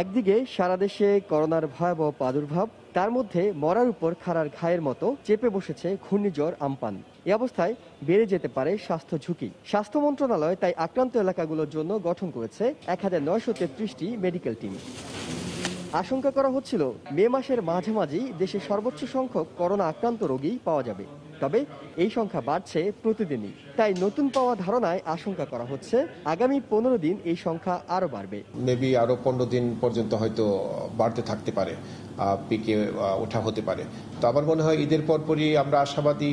একদিকে সারা দেশে করোনার ভয়াবহ প্রাদুর্ভাব, তার মধ্যে মরার উপর খাড়ার ঘায়ের মতো চেপে বসেছে ঘূর্ণিঝড় আম্পান। এ অবস্থায় বেড়ে যেতে পারে স্বাস্থ্য ঝুঁকি। স্বাস্থ্য মন্ত্রণালয় তাই আক্রান্ত এলাকাগুলোর জন্য গঠন করেছে 1933টি মেডিকেল টিম। আশঙ্কা করা হচ্ছিল মে মাসের মাঝামাঝি দেশে সর্বোচ্চ সংখ্যক করোনা আক্রান্ত রোগী পাওয়া যাবে, তবে এই সংখ্যা বাড়ছে প্রতিদিনই। তাই নতুন পাওয়া ধারণায় আশঙ্কা করা হচ্ছে আগামী 15 দিন এই সংখ্যা আরো বাড়বে। মেবি আরো 15 দিন পর্যন্ত হয়তো বাড়তে থাকতে পারে, পিকে ওঠা হতে পারে। তো আমার মনে হয় ঈদের পরপরই আমরা আশাবাদী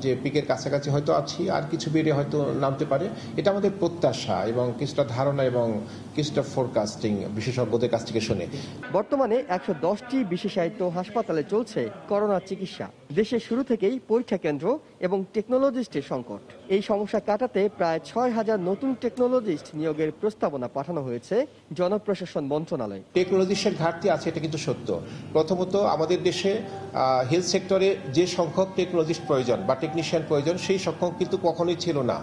যে পিকের কাছাকাছি হয়তো আছি, আর কিছু বেড়ে হয়তো নামতে পারে। এটা আমাদের প্রত্যাশা এবং কিছুটা ধারণা এবং কিছুটা ফোরকাস্টিং বিশেষজ্ঞদের কাছ থেকে শুনে। বর্তমানে 110টি বিশেষায়িত হাসপাতালে চলছে করোনা চিকিৎসা। দেশে শুরু থেকেই পরীক্ষা কেন্দ্র এবং টেকনোলজিস্টের সংকট। এই সমস্যা কাটাতে প্রায় 6000 নতুন টেকনোলজিস্ট নিয়োগের প্রস্তাবনা পাঠানো হয়েছে জনপ্রশাসন মন্ত্রণালয়। টেকনোলজিস্টের ঘাটতি আছে, এটা কিন্তু সত্য। প্রথমত আমাদের দেশে হেলথ সেক্টরে যে সংখ্যক টেকনোলজিস্ট প্রয়োজন বা টেকনিশিয়ান প্রয়োজন সেই সংখ্যক কিন্তু কখনোই ছিল না,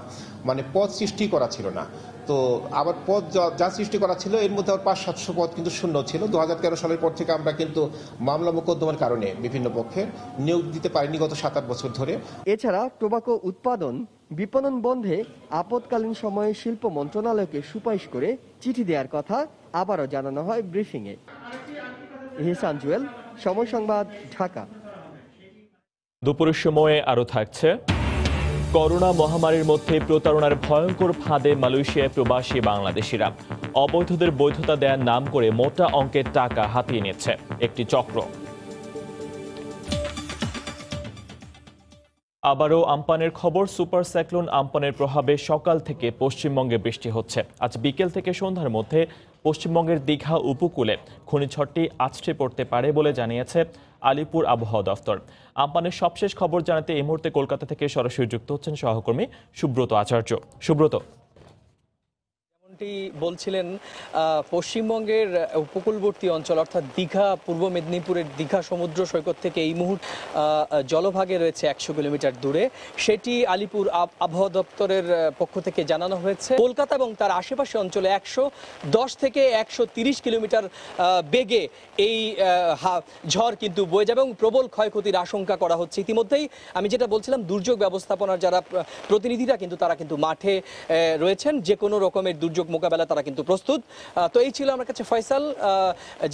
মানে পদ সৃষ্টি করা ছিল না। তো আবার পদ যা সৃষ্টি করা ছিল এর মধ্যে আবার 500-700 পদ কিন্তু শূন্য ছিল। 2013 সালের পর থেকে আমরা কিন্তু মামলা মোকদ্দমার কারণে বিভিন্ন পক্ষের নিয়োগ দিতে পারিনি গত 7-8 বছর ধরে। এছাড়া টোবাকো উৎপাদন বিপণন বন্ধে আপৎকালীন সময়ে শিল্প মন্ত্রণালয়কে সুপারিশ করে চিঠি দেওয়ার কথা আবারও জানানো হয় ব্রিফিংয়ে। ইহসান জুয়েল, সময় সংবাদ, ঢাকা। দুপুরের সময়ে আরও থাকছে, করোনা মহামারীর মধ্যে প্রতারণার ভয়ঙ্কর ফাঁদে মালয়েশিয়ায় প্রবাসী বাংলাদেশিরা। অবৈধদের বৈধতা দেওয়ার নাম করে মোটা অঙ্কের টাকা হাতিয়ে নিচ্ছে একটি চক্র। আবারও আমপানের খবর। সুপার সাইক্লোন আমপানের প্রভাবে সকাল থেকে পশ্চিমবঙ্গে বৃষ্টি হচ্ছে। আজ বিকেল থেকে সন্ধ্যার মধ্যে পশ্চিমবঙ্গের দীঘা উপকূলে ঘূর্ণিঝড়টি আছড়ে পড়তে পারে বলে জানিয়েছে আলিপুর আবহাওয়া দফতর। আমপানের সবশেষ খবর জানাতে এই মুহূর্তে কলকাতা থেকে সরাসরি যুক্ত হচ্ছেন সহকর্মী সুব্রত আচার্য। সুব্রত, বলছিলেন পশ্চিমবঙ্গের উপকূলবর্তী অঞ্চল অর্থাৎ দীঘা, পূর্ব মেদিনীপুরের দীঘা সমুদ্র সৈকত থেকে এই মুহূর্তে জলভাগে রয়েছে 100 কিলোমিটার দূরে। সেটি আলিপুর আবহাওয়া দপ্তরের পক্ষ থেকে জানানো হয়েছে। কলকাতা এবং তার আশেপাশে অঞ্চলে 110 থেকে 130 কিলোমিটার বেগে এই ঝড় কিন্তু বয়ে যাবে এবং প্রবল ক্ষয়ক্ষতির আশঙ্কা করা হচ্ছে। ইতিমধ্যেই আমি যেটা বলছিলাম, দুর্যোগ ব্যবস্থাপনার যারা প্রতিনিধিরা কিন্তু তারা কিন্তু মাঠে রয়েছেন, যে কোনো রকমের দুর্যোগ মোকাবেলা তারা কিন্তু প্রস্তুত। তো এই ছিল আমার কাছে ফয়সাল,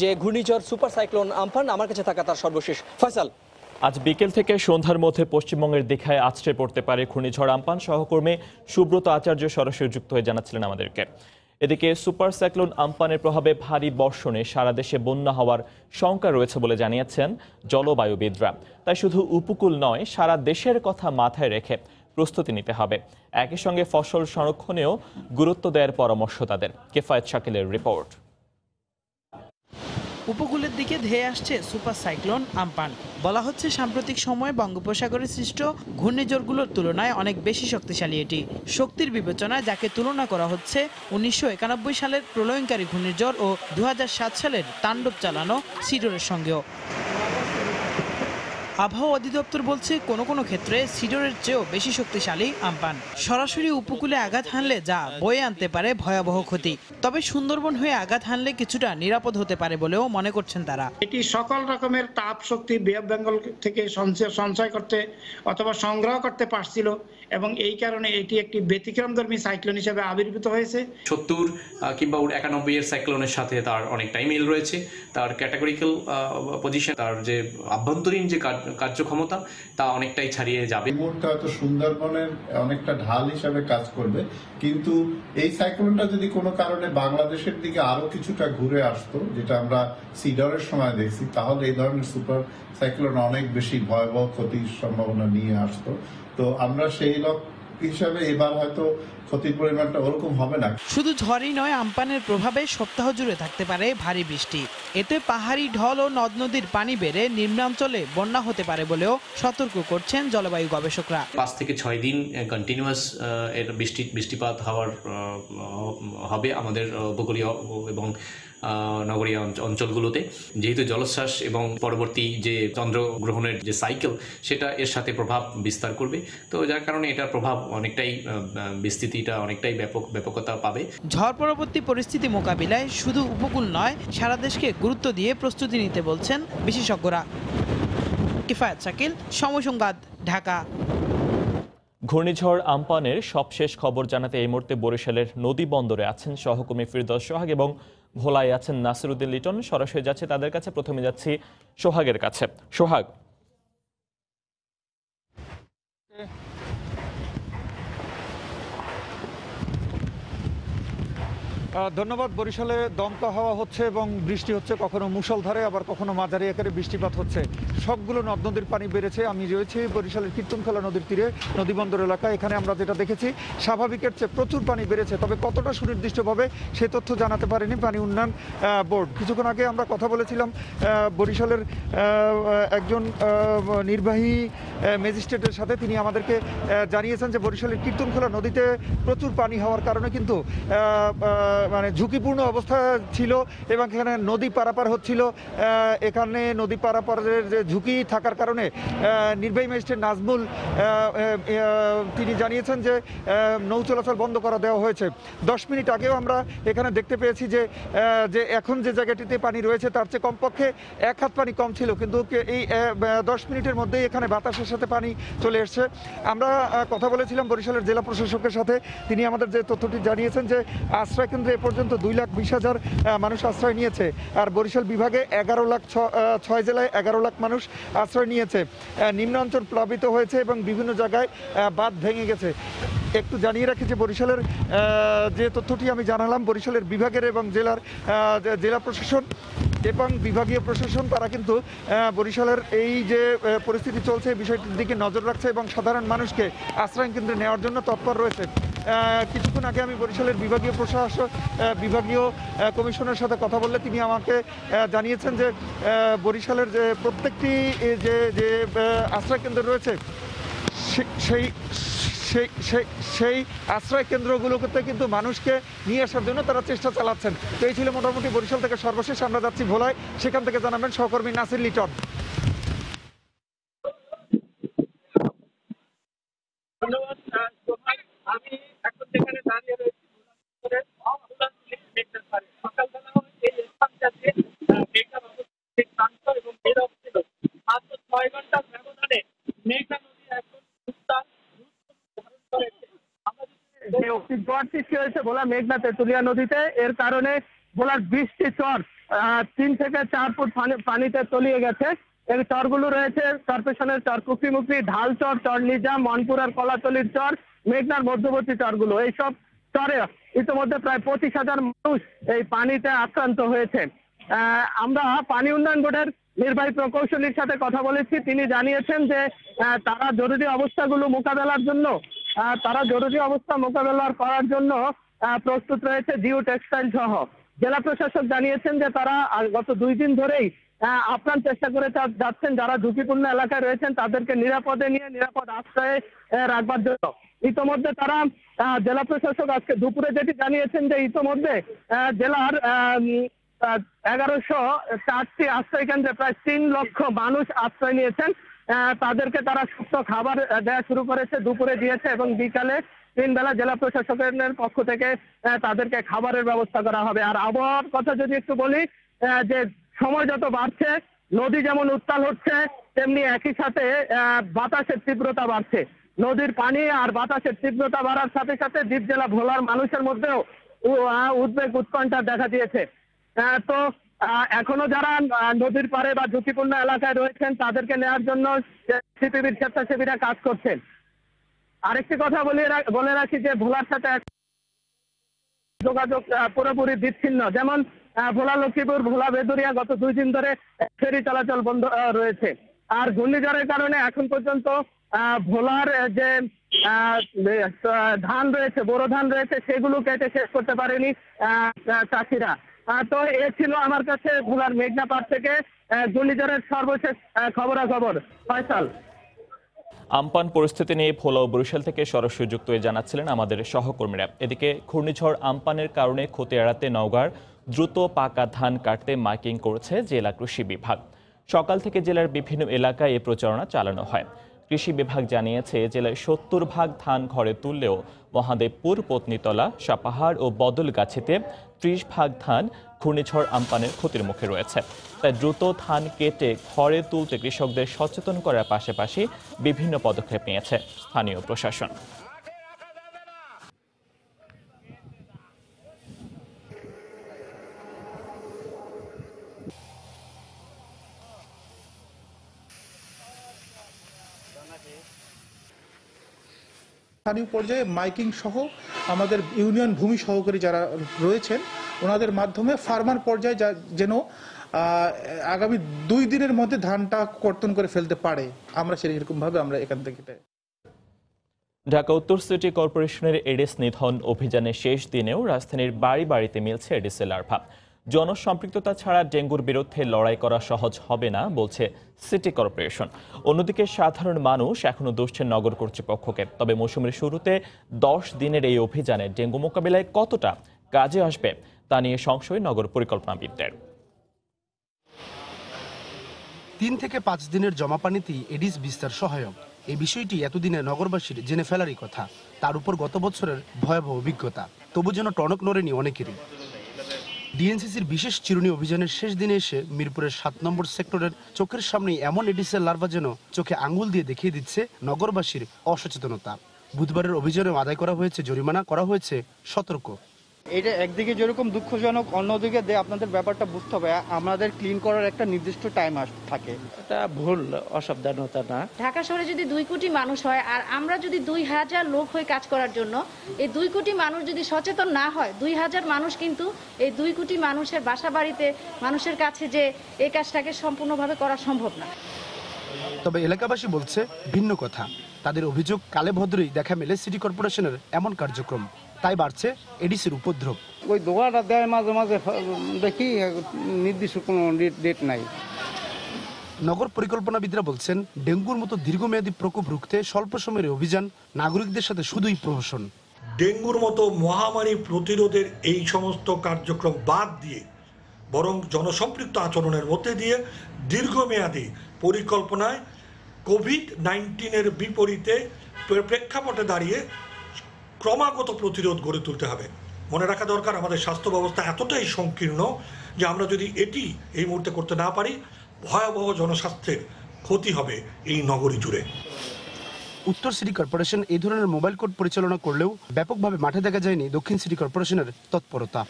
যে ঘূর্ণিঝড় সুপার সাইক্লোন আমফান আমার কাছে থাকা তার সর্বশেষ। ফয়সাল, আজ বিকেল থেকে সন্ধ্যার মধ্যে পশ্চিমবঙ্গের দীঘায় আছড়ে পড়তে পারে ঘূর্ণিঝড় আমফান। সহকর্মী সুব্রত আচার্য সরাসরি যুক্ত হয়ে জানাচ্ছিলেন আমাদেরকে। এদিকে সুপার সাইক্লোন আমফানের প্রভাবে ভারী বর্ষণে সারা দেশে বন্যা হওয়ার শঙ্কা রয়েছে বলে জানিয়েছেন জলবায়ুবিদরা। তাই শুধু উপকূল নয়, সারা দেশের কথা মাথায় রেখে প্রস্তুতি নিতে হবে। একই সঙ্গে ফসল সংরক্ষণেও গুরুত্ব দেওয়ার পরামর্শ তাদের। কেফায়েত শাকিলের রিপোর্ট। উপকূলের দিকে ধেয়ে আসছে সুপার সাইক্লোন আমফান। বলা হচ্ছে সাম্প্রতিক সময়ে বঙ্গোপসাগরে সৃষ্ট ঘূর্ণিঝড়গুলোর তুলনায় অনেক বেশি শক্তিশালী এটি। শক্তির বিবেচনায় যাকে তুলনা করা হচ্ছে 1991 সালের প্রলয়ঙ্কারী ঘূর্ণিঝড় ও 2007 সালের তাণ্ডব চালানো সিডরের সঙ্গেও। আবহাওয়া অধিদপ্তর বলছে কোনো কোনো ক্ষেত্রে সিডরের চেয়েও বেশি শক্তিশালী আমফান। সরাসরি উপকূলে আঘাত হানলে যা বয়ে আনতে পারে ভয়াবহ ক্ষতি, তবে সুন্দরবন হয়ে আঘাত হানলে কিছুটা নিরাপদ হতে পারে বলেও মনে করছেন তারা। এটি সকল রকমের তাপ শক্তি বে অফ বেঙ্গল থেকে সঞ্চয় করতে অথবা সংগ্রহ করতে পারছিল এবং এই কারণে এটি একটি ব্যতিক্রমধর্মী সাইক্লোন হিসেবে আবির্ভূত হয়েছে। 70 কিংবা 91 এর সাইক্লোনের সাথে তার অনেকটাই মিল রয়েছে। তার ক্যাটাগরিক্যাল পজিশন, তার যে আভ্যন্তরীণ যে কার্যক্ষমতা তা অনেকটাই ছাড়িয়ে যাবে। এই মুহূর্তে হয়তো সুন্দরবনের অনেকটা ঢাল হিসাবে কাজ করবে, কিন্তু এই সাইক্লোনটা যদি কোনো কারণে বাংলাদেশের দিকে আরো কিছুটা ঘুরে আসতো, যেটা আমরা সিডরের সময় দেখছি, তাহলে এই ধরনের সুপার সাইক্লোন অনেক বেশি ভয়াবহ ক্ষতির সম্ভাবনা নিয়ে আসতো। তো আমরা সেই হিসাবে এবার হয়তো ক্ষতির পরিমাণটা ওরকম হবে না। শুধু ঝড়ই নয়, আমফানের প্রভাবে সপ্তাহ জুড়ে থাকতে পারে ভারী বৃষ্টি। এতে পাহাড়ি ঢল ও নদ নদীর পানি বেড়ে নিম্নাঞ্চলে বন্যা হতে পারে বলেও সতর্ক করছেন জলবায়ু গবেষকরা। 5 থেকে 6 দিন কন্টিনিউয়াস এর বৃষ্টিপাত হবে আমাদের উপকূলীয় এবং নগরীয় অঞ্চলগুলোতে। যেহেতু জলোচ্ছ্বাস এবং পরবর্তী যে চন্দ্রগ্রহণের যে সাইকেল, সেটা এর সাথে প্রভাব বিস্তার করবে। তো যার কারণে এটার প্রভাব অনেকটাই বিস্তৃতিটা অনেকটাই ব্যাপকতা পাবে। ঝড় পরবর্তী পরিস্থিতি মোকাবিলায় শুধু উপকূল নয়, সারা দেশকে গুরুত্ব দিয়ে প্রস্তুতি নিতে বলছেন বিশেষজ্ঞরা। কিফায়েত শাকিল, সময় সংবাদ, ঢাকা। ঘূর্ণিঝড় আমফানের সবশেষ খবর জানাতে এই মুহূর্তে বরিশালের নদী বন্দরে আছেন সহকর্মী ফিরদৌস সোহাগ এবং ভোলায় আছেন নাসিরউদ্দিন লিটন। সরাসরি যাচ্ছে তাদের কাছে। প্রথমে যাচ্ছি সোহাগের কাছে। সোহাগ, ধন্যবাদ। বরিশালে দমকা হাওয়া হচ্ছে এবং বৃষ্টি হচ্ছে, কখনো মুষলধারে আবার কখনো মাঝারি আকারে বৃষ্টিপাত হচ্ছে। সবগুলো নদ নদীর পানি বেড়েছে। আমি রয়েছি বরিশালের কীর্তনখোলা নদীর তীরে, নদীবন্দর এলাকায়। এখানে আমরা যেটা দেখেছি, স্বাভাবিকের চেয়ে প্রচুর পানি বেড়েছে, তবে কতটা সুনির্দিষ্টভাবে সে তথ্য জানাতে পারেনি পানি উন্নয়ন বোর্ড। কিছুক্ষণ আগে আমরা কথা বলেছিলাম বরিশালের একজন নির্বাহী ম্যাজিস্ট্রেটের সাথে। তিনি আমাদেরকে জানিয়েছেন যে বরিশালের কীর্তনখোলা নদীতে প্রচুর পানি হওয়ার কারণে কিন্তু মানে ঝুঁকিপূর্ণ অবস্থা ছিল এবং এখানে নদী পারাপার হচ্ছিল। এখানে নদী পারাপারের যে ঝুঁকি থাকার কারণে নির্বাহী ম্যাজিস্ট্রেট নাজমুল তিনি জানিয়েছেন যে নৌ চলাচল বন্ধ করা দেওয়া হয়েছে। 10 মিনিট আগেও আমরা এখানে দেখতে পেয়েছি যে এখন যে জায়গাটিতে পানি রয়েছে তার চেয়ে কমপক্ষে 1 হাত পানি কম ছিল, কিন্তু এই 10 মিনিটের মধ্যেই এখানে বাতাসের সাথে পানি চলে এসছে। আমরা কথা বলেছিলাম বরিশালের জেলা প্রশাসকের সাথে। তিনি আমাদের যে তথ্যটি জানিয়েছেন যে আশ্রয় কেন্দ্রে এ পর্যন্ত 2,20,000 মানুষ আশ্রয় নিয়েছে। আর বরিশাল বিভাগে 6 জেলায় 11 লাখ মানুষ আশ্রয় নিয়েছে। নিম্নাঞ্চল প্লাবিত হয়েছে এবং বিভিন্ন জায়গায় বাঁধ ভেঙে গেছে। একটু জানিয়ে রাখি যে বরিশালের যে তথ্যটি আমি জানালাম, বরিশালের বিভাগের এবং জেলা প্রশাসন এবং বিভাগীয় প্রশাসন তারা কিন্তু বরিশালের এই যে পরিস্থিতি চলছে এই বিষয়টির দিকে নজর রাখছে এবং সাধারণ মানুষকে আশ্রয় কেন্দ্রে নেওয়ার জন্য তৎপর রয়েছে। কিছুক্ষণ আগে আমি বরিশালের বিভাগীয় কমিশনের সাথে কথা বললে তিনি আমাকে জানিয়েছেন যে বরিশালের যে প্রত্যেকটি যে আশ্রয় কেন্দ্র রয়েছে সেই আশ্রয় কেন্দ্রগুলোতে কিন্তু মানুষকে নিয়ে আসার জন্য তারা চেষ্টা চালাচ্ছেন। তো এই ছিল মোটামুটি বরিশাল থেকে সর্বশেষ। আমরা যাচ্ছি ভোলায়, সেখান থেকে জানাবেন সহকর্মী নাসির লিটন। আমি এখন যেখানে দাঁড়িয়ে রয়েছি সকালবেলা এই স্থানটাতে এবং নীরব ছিল। মাত্র 6 ঘন্টার ব্যবধানে মেঘনা নদী এখন যে জোয়ার সৃষ্টি হয়েছে ভোলা মেঘনা তেঁতুলিয়া নদীতে, এর কারণে ভোলার 20টি চর 3 থেকে 4 ফুট পানিতে তলিয়ে গেছে। এই চরগুলো রয়েছে চরপেশনের চর, কুকরিমুকরি, ঢাল চর, চর নিজাম, মনপুর আর কলাতলির চর, মেঘনার মধ্যবর্তী চরগুলো। এইসব চরে ইতিমধ্যে প্রায় 25,000 মানুষ এই পানিতে আক্রান্ত হয়েছে। আমরা পানি উন্নয়ন বোর্ডের নির্বাহী প্রকৌশলীর সাথে কথা বলেছি। তিনি জানিয়েছেন যে তারা জরুরি অবস্থাগুলো মোকাবেলার জন্য করার জন্য প্রস্তুত রয়েছে জিও টেক্সটাইল সহ। জেলা প্রশাসক জানিয়েছেন যে তারা গত 2 দিন ধরেই আপ্রাণ চেষ্টা করে যাচ্ছেন যারা ঝুঁকিপূর্ণ এলাকায় রয়েছেন তাদেরকে নিরাপদ আশ্রয়ে রাখবার জন্য। ইতোমধ্যে তারা জেলা প্রশাসক আজকে দুপুরে যেটি জানিয়েছেন যে ইতোমধ্যে জেলার 1104টি আশ্রয় কেন্দ্রে প্রায় 3 লক্ষ মানুষ আশ্রয় নিয়েছেন। তাদেরকে তারা সুস্থ খাবার দেওয়া শুরু করেছে, দুপুরে দিয়েছে এবং বিকালে 3 বেলা জেলা প্রশাসকের পক্ষ থেকে তাদেরকে খাবারের ব্যবস্থা করা হবে। আর আবহাওয়ার কথা যদি একটু বলি, যে সময় যত বাড়ছে নদী যেমন উত্তাল হচ্ছে তেমনি একই সাথে বাতাসের তীব্রতা বাড়ছে। নদীর পানি আর বাতাসের তীব্রতা বাড়ার সাথে সাথে দ্বীপ জেলা ভোলার মানুষের মধ্যেও উদ্বেগ উৎকণ্ঠা দেখা দিয়েছে। তো এখনো যারা নদীর পাড়ে বা ঝুঁকিপূর্ণ এলাকায় রয়েছেন তাদেরকে নেওয়ার জন্য সিপিবির স্বেচ্ছাসেবীরা কাজ করছেন। আরেকটি কথা বলে রাখি যে ভোলার সাথে যোগাযোগ পুরোপুরি বিচ্ছিন্ন। যেমন ভোলা লক্ষ্মীপুর, ভোলা বেদুরিয়া গত 2 দিন ধরে ফেরি চলাচল বন্ধ রয়েছে। আর ঘূর্ণিঝড়ের কারণে এখন পর্যন্ত ভোলার যে ধান রয়েছে, বোরো ধান রয়েছে, সেগুলো কেটে শেষ করতে পারেনি চাষিরা। তো এ ছিল আমার কাছে ভোলার মেঘনা পাড় থেকে ঘূর্ণিঝড়ের সর্বশেষ খবরাখবর। ফয়সাল। আমপান পরিস্থিতি নিয়ে ভোলা ও বরিশাল থেকে সরাসরি যুক্ত হয়ে জানাচ্ছিলেন আমাদের সহকর্মীরা। এদিকে ঘূর্ণিঝড় আমপানের কারণে ক্ষতি এড়াতে নওগাঁর দ্রুত পাকা ধান কাটতে মাইকিং করেছে জেলা কৃষি বিভাগ। সকাল থেকে জেলার বিভিন্ন এলাকায় এই প্রচারণা চালানো হয়। কৃষি বিভাগ জানিয়েছে জেলায় 70 ভাগ ধান ঘরে তুললেও মহাদেবপুর, পত্নীতলা, সাপাহার ও বদলগাছিতে 30 ভাগ ধান ঘূর্ণিঝড় আমপানের ক্ষতির মুখে রয়েছে। তাই দ্রুত ধান কেটে ঘরে তুলতে কৃষকদের সচেতন করার পাশাপাশি বিভিন্ন পদক্ষেপ নিয়েছে স্থানীয় প্রশাসন। স্থানীয় পর্যায়ে মাইকিং সহ আমাদের ইউনিয়ন ভূমি সহকারী যারা রয়েছেন ওনাদের মাধ্যমে ফার্মার পর্যায়ে যেন আগামী 2 দিনের মধ্যে ধানটা কর্তন করে ফেলতে পারে, আমরা সেরকমভাবে আমরা এখান থেকে। ঢাকা উত্তর সিটি কর্পোরেশনের এডিস নিধন অভিযানের শেষ দিনেও রাজধানীর বাড়ি বাড়িতে মিলছে এডিসের লার্ভা। জনসম্পৃক্ততা ছাড়া ডেঙ্গুর বিরুদ্ধে লড়াই করা সহজ হবে না বলছে সিটি কর্পোরেশন। অন্যদিকে সাধারণ মানুষ এখনো দুষছেন নগর কর্তৃপক্ষকে। তবে মৌসুমের শুরুতে 10 দিনের এই অভিযানে ডেঙ্গু মোকাবিলায় কতটা কাজে আসবে তা নিয়ে সংশয় নগর পরিকল্পনাবিদদের। 3 থেকে 5 দিনের জমা পানিতেই এডিস বিস্তার সহায়ক। এই বিষয়টি এতদিনে নগরবাসীর জেনে ফেলারই কথা। তার উপর গত বছরের ভয়াবহ অভিজ্ঞতা, তবু যেন টনক নড়েনি অনেকেরই। ডিএনসিসির বিশেষ চিরুনি অভিযানের শেষ দিনে এসে মিরপুরের 7 নম্বর সেক্টরের চোখের সামনেই এমন এডিসের লার্ভা যেন চোখে আঙ্গুল দিয়ে দেখিয়ে দিচ্ছে নগরবাসীর অসচেতনতা। বুধবারের অভিযানে আদায় করা হয়েছে জরিমানা, করা হয়েছে সতর্ক। এটা একদিকে যেরকম দুঃখজনক, অন্যদিকে আপনাদের ব্যাপারটা বুঝতে হবে আমাদের ক্লিন করার একটা নির্দিষ্ট টাইম থাকে। এটা ভুল, অসাবধানতা না। ঢাকা শহরে যদি 2 কোটি মানুষ হয় আর আমরা যদি 2000 লোক হয়ে কাজ করার জন্য, এই 2 কোটি মানুষ যদি সচেতন না হয়, 2000 মানুষ কিন্তু এই 2 কোটি মানুষের বাসা বাড়িতে মানুষের কাছে যে এই কাজটাকে সম্পূর্ণভাবে করা সম্ভব না। তবে এলাকাবাসী বলছে ভিন্ন কথা। তাদের অভিযোগ কালে ভদ্রই দেখা মেলে সিটি কর্পোরেশনের এমন কার্যক্রম, তাই বাড়ছে এডিসের উপদ্রব। ওই দোয়াটা দেয় মাঝে মাঝে দেখি, নির্দিষ্ট কোনো ডেট নাই। নগর পরিকল্পনাবিদরা বলছেন, ডেঙ্গুর মতো দীর্ঘমেয়াদী প্রকোপ রুখতে স্বল্প সময়ের অভিযান নাগরিকদের সাথে শুধুই প্রহসন। ডেঙ্গুর মতো মহামারী প্রতিরোধের এই সমস্ত কার্যক্রম বাদ দিয়ে বরং জনসম্পৃক্ত আচরণের মধ্যে দিয়ে দীর্ঘমেয়াদী পরিকল্পনায় কোভিড-19-এর বিপরীতে প্রেক্ষাপটে দাঁড়িয়ে ক্রমাগত প্রতিরোধ গড়ে তুলতে হবে। মনে রাখা দরকার, আমাদের স্বাস্থ্য ব্যবস্থা এতটাই সংকীর্ণ যে আমরা যদি এটি এই মুহূর্তে করতে না পারি, ভয়াবহ জনস্বাস্থ্যের ক্ষতি হবে এই নগরী জুড়ে। উত্তর সিটি কর্পোরেশন এই ধরনের মোবাইল কোর্ট পরিচালনা করলেও ব্যাপকভাবে মাঠে দেখা যায়নি দক্ষিণ সিটি কর্পোরেশনের তৎপরতা।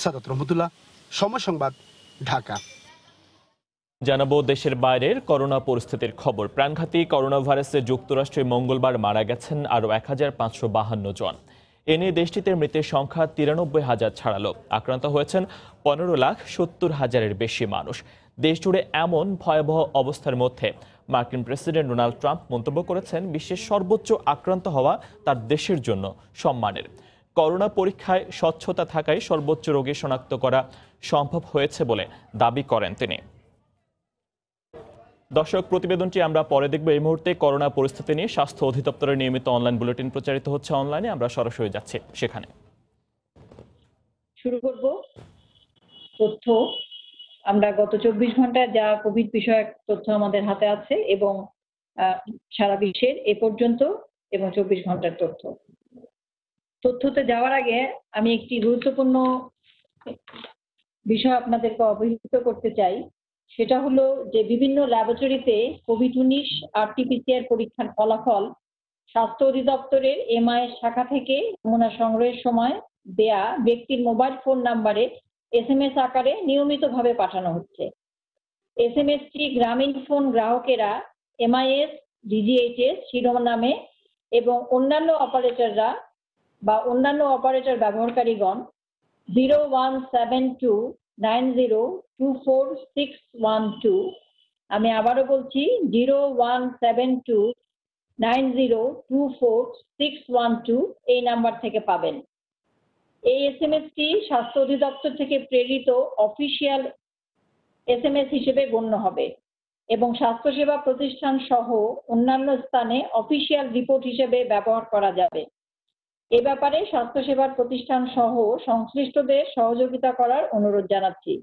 সাদাত রহমতুল্লাহ, সময় সংবাদ, ঢাকা। জানাবো দেশের বাইরের করোনা পরিস্থিতির খবর। প্রাণঘাতী করোনা ভাইরাসে যুক্তরাষ্ট্রে মঙ্গলবার মারা গেছেন আরও 1552 জন। এ নিয়ে দেশটিতে মৃতের সংখ্যা 93,000 ছাড়ালো। আক্রান্ত হয়েছেন 15,70,000-এর বেশি মানুষ। দেশজুড়ে এমন ভয়াবহ অবস্থার মধ্যে মার্কিন প্রেসিডেন্ট ডোনাল্ড ট্রাম্প মন্তব্য করেছেন, বিশ্বের সর্বোচ্চ আক্রান্ত হওয়া তার দেশের জন্য সম্মানের। করোনা পরীক্ষায় স্বচ্ছতা থাকায় সর্বোচ্চ রোগী শনাক্ত করা সম্ভব হয়েছে বলে দাবি করেন তিনি। দর্শক, প্রতিবেদনটি আমরা পরে দেখব। এই মুহূর্তে করোনা পরিস্থিতি নিয়ে স্বাস্থ্য অধিদপ্তরের নিয়মিত অনলাইন বুলেটিন প্রচারিত হচ্ছে অনলাইনে। আমরা সরাসরি যাচ্ছি সেখানে। শুরু করব তথ্য। আমরা গত 24 ঘন্টায় যা কোভিড বিষয়ক তথ্য আমাদের হাতে আছে এবং সারা বিশ্বের এ পর্যন্ত এবং 24 ঘন্টার তথ্যতে যাওয়ার আগে আমি একটি গুরুত্বপূর্ণ বিষয় আপনাদেরকে অবহিত করতে চাই। সেটা হলো যে বিভিন্ন ল্যাবরেটরিতে কোভিড-19 RT-PCR পরীক্ষার ফলাফল স্বাস্থ্য অধিদপ্তরের MIS শাখা থেকে নমুনা সংগ্রহের সময় দেয়া ব্যক্তির মোবাইল ফোন নাম্বারে SMS আকারে নিয়মিতভাবে পাঠানো হচ্ছে। SMS-টি গ্রামীণ ফোন গ্রাহকেরা MIS DGHS শিরোনামে এবং অন্যান্য অপারেটররা বা অন্যান্য অপারেটর ব্যবহারকারীগণ 01729024612, আমি আবারও বলছি 01729024612 এই নাম্বার থেকে পাবেন। এই SMS-টি স্বাস্থ্য অধিদপ্তর থেকে প্রেরিত অফিসিয়াল SMS হিসেবে গণ্য হবে এবং স্বাস্থ্যসেবা প্রতিষ্ঠান সহ অন্যান্য স্থানে অফিসিয়াল রিপোর্ট হিসেবে ব্যবহার করা যাবে। এ ব্যাপারে স্বাস্থ্যসেবার প্রতিষ্ঠান সহ সংশ্লিষ্টদের সহযোগিতা করার অনুরোধ জানাচ্ছি।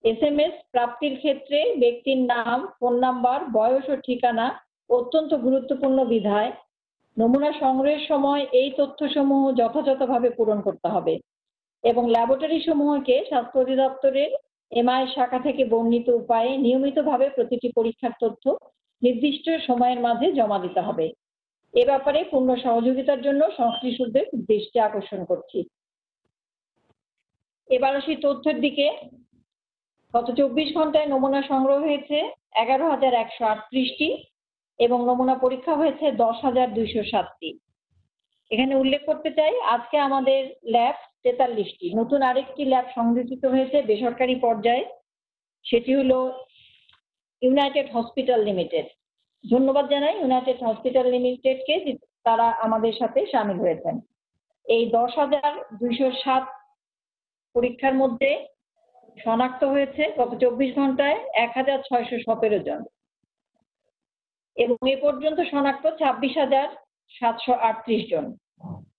SMS প্রাপ্তির ক্ষেত্রে ব্যক্তির নাম, ফোন নাম্বার, বয়স ও ঠিকানা অত্যন্ত গুরুত্বপূর্ণ বিধায় নমুনা সংগ্রহের সময় এই তথ্যসমূহ যথাযথভাবে পূরণ করতে হবে এবং ল্যাবরেটরি সমূহকে স্বাস্থ্য অধিদপ্তরের MIS শাখা থেকে বর্ণিত উপায়ে নিয়মিতভাবে প্রতিটি পরীক্ষার তথ্য নির্দিষ্ট সময়ের মাঝে জমা দিতে হবে। এ ব্যাপারে পূর্ণ সহযোগিতার জন্য সংশ্লিষ্টদের দৃষ্টি আকর্ষণ করছি। এবার আসি তথ্যের দিকে। গত 24 ঘন্টায় নমুনা সংগ্রহ হয়েছে 11,138টি এবং নমুনা পরীক্ষা হয়েছে 10,207টি। এখানে উল্লেখ করতে চাই, আজকে আমাদের ল্যাব 43টি। নতুন আরেকটি ল্যাব সংযোজিত হয়েছে বেসরকারি পর্যায়ে, সেটি হলো ইউনাইটেড হসপিটাল লিমিটেড। ধন্যবাদ জানাই ইউনাইটেড হসপিটাল লিমিটেডকে, তারা আমাদের সাথে সামিল হয়েছেন। এই 10,207 পরীক্ষার মধ্যে শনাক্ত হয়েছে গত 24 ঘন্টায় 1,617 জন এবং এ পর্যন্ত শনাক্ত 26,738 জন।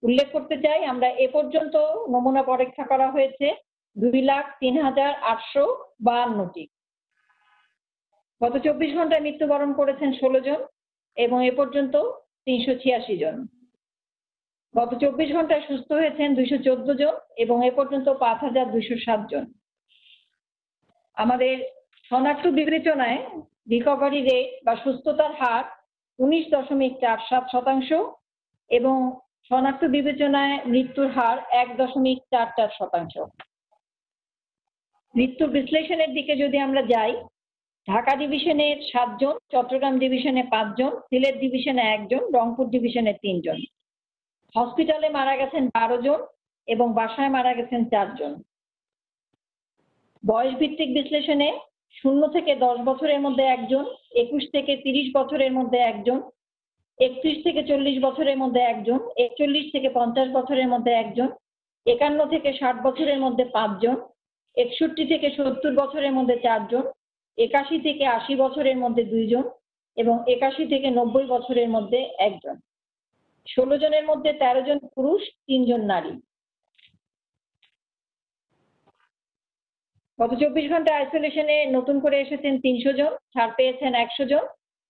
উল্লেখ করতে চাই, আমরা এ পর্যন্ত নমুনা পরীক্ষা করা হয়েছে 2,03,852টি। গত 24 ঘন্টায় মৃত্যুবরণ করেছেন 16 জন এবং এ পর্যন্ত 386 জন। গত 24 ঘন্টায় সুস্থ হয়েছেন 214 জন এবং এ পর্যন্ত 5,207 জন। আমাদের শনাক্ত বিবেচনায় রিকভারি রেট বা সুস্থতার হার 19.47% এবং শনাক্ত বিবেচনায় মৃত্যুর হার 1.44%। মৃত্যুর বিশ্লেষণের দিকে যদি আমরা যাই, ঢাকা ডিভিশনের 7 জন, চট্টগ্রাম ডিভিশনে 5 জন, সিলেট ডিভিশনে 1 জন, রংপুর ডিভিশনে 3 জন। হসপিটালে মারা গেছেন 12 জন এবং বাসায় মারা গেছেন 4 জন। বয়স ভিত্তিক বিশ্লেষণে 0 থেকে 10 বছরের মধ্যে 1 জন, 21 থেকে 30 বছরের মধ্যে 1 জন, 31 থেকে 40 বছরের মধ্যে 1 জন, 41 থেকে 50 বছরের মধ্যে 1 জন, 51 থেকে 60 বছরের মধ্যে 5 জন, 61 থেকে 70 বছরের মধ্যে 4 জন, 81 থেকে 80 বছরের মধ্যে 2 জন এবং 81 থেকে 90 বছরের মধ্যে 1 জন। 16 জনের মধ্যে 13 জন পুরুষ, 3 জন নারী। গত 24 ঘন্টা আইসোলেশনে নতুন করে এসেছেন 300 জন, ছাড় পেয়েছেন 100 জন।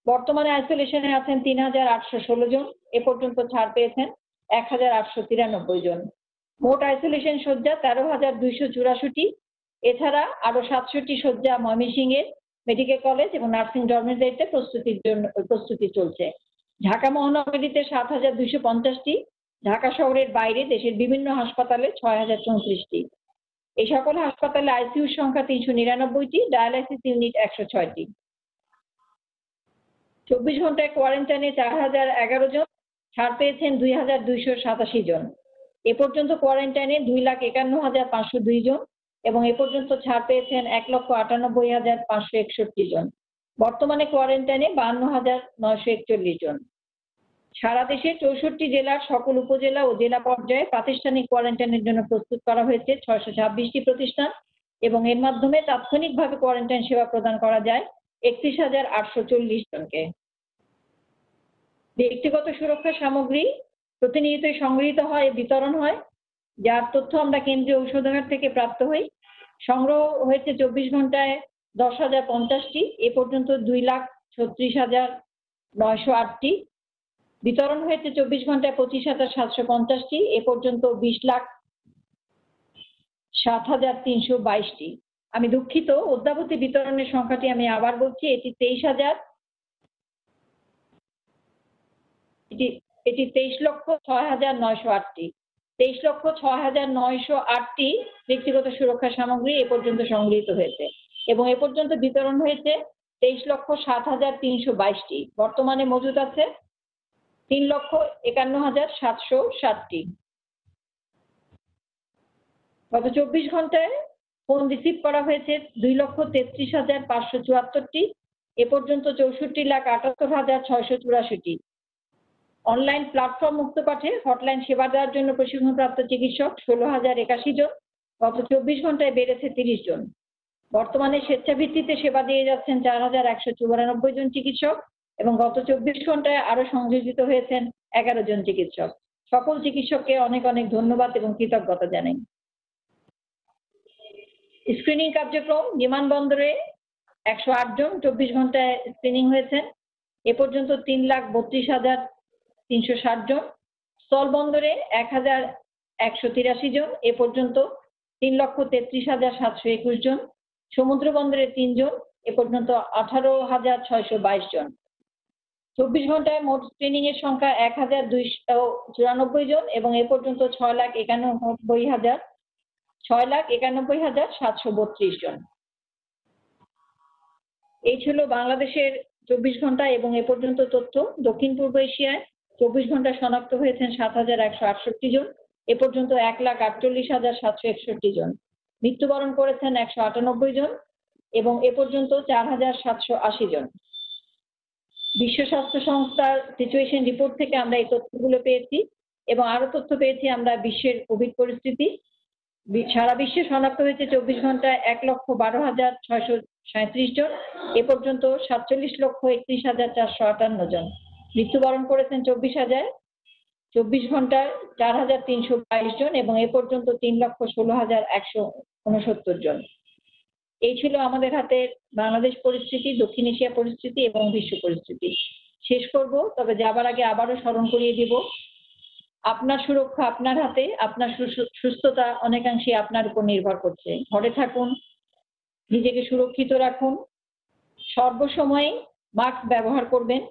বর্তমানে আইসোলেশনে আছেন 3816 জন, এ পর্যন্ত ছাড় পেয়েছেন 1893 জন। মোট আইসোলেশন শয্যা 13284। এছাড়া আরো 67 শয্যা ময়মনসিংহের মেডিকেল কলেজ এবং নার্সিং ডরমিটরিতে প্রস্তুতি চলছে। ঢাকা মহানগরীতে 7250টি, ঢাকা শহরের বাইরে দেশের বিভিন্ন হাসপাতালে 6034টি। এই সকল হাসপাতালে আইসিইউর সংখ্যা 399টি, ডায়ালাইসিস ইউনিট 106টি। 24 ঘন্টায় কোয়ারেন্টাইনে 4011 জন, ছাড় পেয়েছেন 2287 জন। এ পর্যন্ত কোয়ারেন্টাইনে 2,51,502 জন এবং এ পর্যন্ত ছাড় পেয়েছেন 1,98,561 জন। বর্তমানে কোয়ারেন্টাইনে 52,941 জন। সারা দেশে 64 জেলার সকল উপজেলা ও জেলা পর্যায়ে প্রাতিষ্ঠানিক কোয়ারেন্টাইনের জন্য প্রস্তুত করা হয়েছে 626টি প্রতিষ্ঠান এবং এর মাধ্যমে তাৎক্ষণিকভাবে কোয়ারেন্টাইন সেবা প্রদান করা যায় 31,840 জনকে। ব্যক্তিগত সুরক্ষা সামগ্রী প্রতিনিয়তই সংগৃহীত হয়, বিতরণ হয়, যার তথ্য আমরা কেন্দ্রীয় ঔষধাগার থেকে প্রাপ্ত হই। সংগ্রহ হয়েছে 24 ঘন্টায় 10,050টি, এ পর্যন্ত 2,36,908টি। বিতরণ হয়েছে 24 ঘন্টায় 25,750টি, এ পর্যন্ত 20,07,322টি। আমি দুঃখিত, অদ্যাবধি বিতরণের সংখ্যাটি আমি আবার বলছি, এটি 23,06,908টি। 23,06,908টি ব্যক্তিগত সুরক্ষা সামগ্রী এ পর্যন্ত সংগৃহীত হয়েছে এবং এ পর্যন্ত বিতরণ হয়েছে 23,07,322টি। বর্তমানে মজুদ আছে 3,51,760টি। গত 24 ঘন্টায় ফোন রিসিভ করা হয়েছে 2,33,574টি, এ পর্যন্ত 64,78,684টি। অনলাইন প্ল্যাটফর্ম মুক্তপাঠে হটলাইন সেবা দেওয়ার জন্য প্রশিক্ষণপ্রাপ্ত চিকিৎসক 16,081 জন, গত 24 ঘন্টায় বেড়েছে 30 জন। বর্তমানে স্বেচ্ছাভিত্তিতে সেবা দিয়ে যাচ্ছেন 4,194 জন চিকিৎসক এবং গত 24 ঘন্টায় আরো সংযোজিত হয়েছেন 11 জন চিকিৎসক। সকল চিকিৎসককে অনেক অনেক ধন্যবাদ এবং কৃতজ্ঞতা জানাই। স্ক্রিনিং কার্যক্রম বিমানবন্দরে 108 জন 24 ঘন্টায় স্ক্রিনিং হয়েছেন, এ পর্যন্ত 3,32,360 জন। স্থলবন্দরে 1,183 জন, এ পর্যন্ত 3,33,721 জন। সমুদ্র বন্দরে 3 জন, এ পর্যন্ত 18,622 জন। 24 ঘন্টায় মোট স্ক্রিনিং এর সংখ্যা 1,294 জন এবং এ পর্যন্ত 6,91,732 জন। এই ছিল বাংলাদেশের 24 ঘন্টা এবং এ পর্যন্ত তথ্য। দক্ষিণ পূর্ব এশিয়ায় 24 ঘন্টায় শনাক্ত হয়েছেন 7,168 জন, এ পর্যন্ত 1,48,761 জন। মৃত্যুবরণ করেছেন 198 জন এবং এ পর্যন্ত 4,780 জন। বিশ্ব স্বাস্থ্য সংস্থার সিচুয়েশন রিপোর্ট থেকে আমরা এই তথ্যগুলো পেয়েছি এবং আরো তথ্য পেয়েছি আমরা বিশ্বের কোভিড পরিস্থিতি। সারা বিশ্বে শনাক্ত হয়েছে 24 ঘন্টায় 1,12,637 জন, এ পর্যন্ত 47,31,458 জন। মৃত্যুবরণ করেছেন 24 ঘন্টায় 4,322 জন এবং এ পর্যন্ত 3,16,169 জন। এই ছিল আমাদের হাতে বাংলাদেশ পরিস্থিতি, দক্ষিণ এশিয়া পরিস্থিতি এবং বিশ্ব পরিস্থিতি। শেষ করব, তবে যাবার আগে আবারও স্মরণ করিয়ে দিব, আপনার সুরক্ষা আপনার হাতে, আপনার সুস্থতা অনেকাংশে আপনার উপর নির্ভর করছে। ঘরে থাকুন, নিজেকে সুরক্ষিত রাখুন, সর্বসময় মাস্ক ব্যবহার করবেন,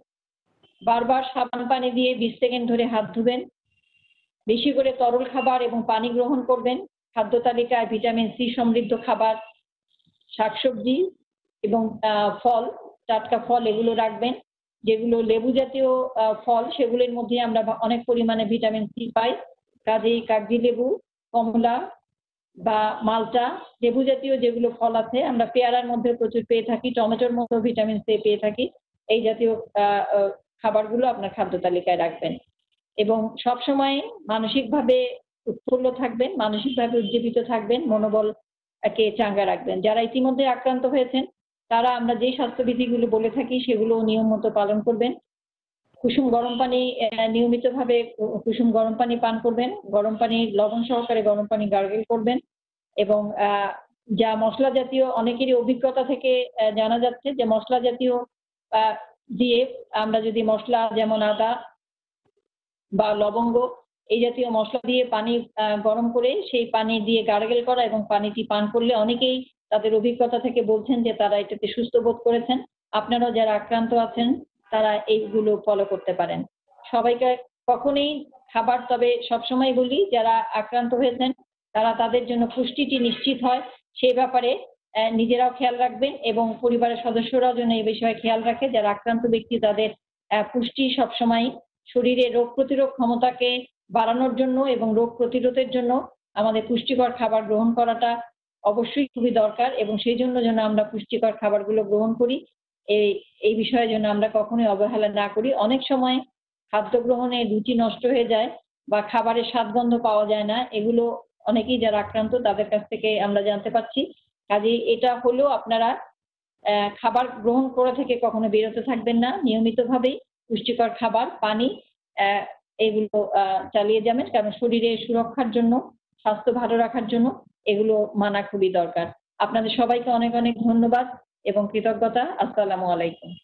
বারবার সাবান পানি দিয়ে 20 সেকেন্ড ধরে হাত ধুবেন, বেশি করে তরল খাবার এবং পানি গ্রহণ করবেন। খাদ্য তালিকায় ভিটামিন সি সমৃদ্ধ খাবার, শাকসবজি এবং ফল, টাটকা ফল এগুলো রাখবেন। যেগুলো লেবু জাতীয় ফল, সেগুলোর মধ্যে আমরা অনেক পরিমাণে ভিটামিন সি পাই, কাজেই কাগজি লেবু, কমলা বা মালটা, লেবু জাতীয় যেগুলো ফল আছে, আমরা পেয়ারার মধ্যে প্রচুর পেয়ে থাকি, টমেটোর মধ্যেও ভিটামিন সি পেয়ে থাকি। এই জাতীয় খাবারগুলো আপনার খাদ্য তালিকায় রাখবেন এবং সবসময় মানসিকভাবে উৎফুল্ল থাকবেন, মানসিকভাবে উজ্জীবিত থাকবেন, মনোবলকে চাঙ্গা রাখবেন। যারা ইতিমধ্যে আক্রান্ত হয়েছেন তারা আমরা যে স্বাস্থ্যবিধিগুলো বলে থাকি সেগুলো নিয়ম মতো পালন করবেন। কুসুম গরম পানি নিয়মিতভাবে কুসুম গরম পানি পান করবেন, গরম পানি লবণ সহকারে গরম পানি গার্গেল করবেন এবং যা মশলা জাতীয় অনেকেরই অভিজ্ঞতা থেকে জানা যাচ্ছে যে মশলা জাতীয় দিয়ে আমরা যদি মশলা যেমন আদা বা লবঙ্গ এই জাতীয় মশলা দিয়ে পানি গরম করে সেই পানি দিয়ে গার্গেল করা এবং পানিটি পান করলে অনেকেই তাদের অভিজ্ঞতা থেকে বলছেন যে তারা এটাতে সুস্থ বোধ করেছেন। আপনারাও যারা আক্রান্ত আছেন তারা এইগুলো ফলো করতে পারেন। সবাইকে কখনোই খাবার, তবে সবসময় বলি যারা আক্রান্ত হয়েছেন তারা তাদের জন্য পুষ্টিটি নিশ্চিত হয় সেই ব্যাপারে নিজেরাও খেয়াল রাখবেন এবং পরিবারের সদস্যরাও যেন এই বিষয়ে খেয়াল রাখে। যারা আক্রান্ত ব্যক্তি তাদের পুষ্টি সবসময় শরীরে রোগ প্রতিরোধ ক্ষমতাকে বাড়ানোর জন্য এবং রোগ প্রতিরোধের জন্য আমাদের পুষ্টিকর খাবার গ্রহণ করাটা অবশ্যই খুবই দরকার এবং সেই জন্য যেন আমরা পুষ্টিকর খাবারগুলো গ্রহণ করি। এই বিষয়ে যেন আমরা কখনোই অবহেলা না করি। অনেক সময় খাদ্য গ্রহণে রুচি নষ্ট হয়ে যায় বা খাবারের স্বাদগন্ধ পাওয়া যায় না, এগুলো অনেকেই যারা আক্রান্ত তাদের কাছ থেকে আমরা জানতে পাচ্ছি। কাজেই এটা হলেও আপনারা খাবার গ্রহণ করা থেকে কখনো বিরত থাকবেন না, নিয়মিতভাবেই পুষ্টিকর খাবার, পানি এগুলো চালিয়ে যাবেন, কারণ শরীরের সুরক্ষার জন্য, স্বাস্থ্য ভালো রাখার জন্য এগুলো মানা খুবই দরকার। আপনাদের সবাইকে অনেক অনেক ধন্যবাদ এবং কৃতজ্ঞতা। আসসালামু আলাইকুম।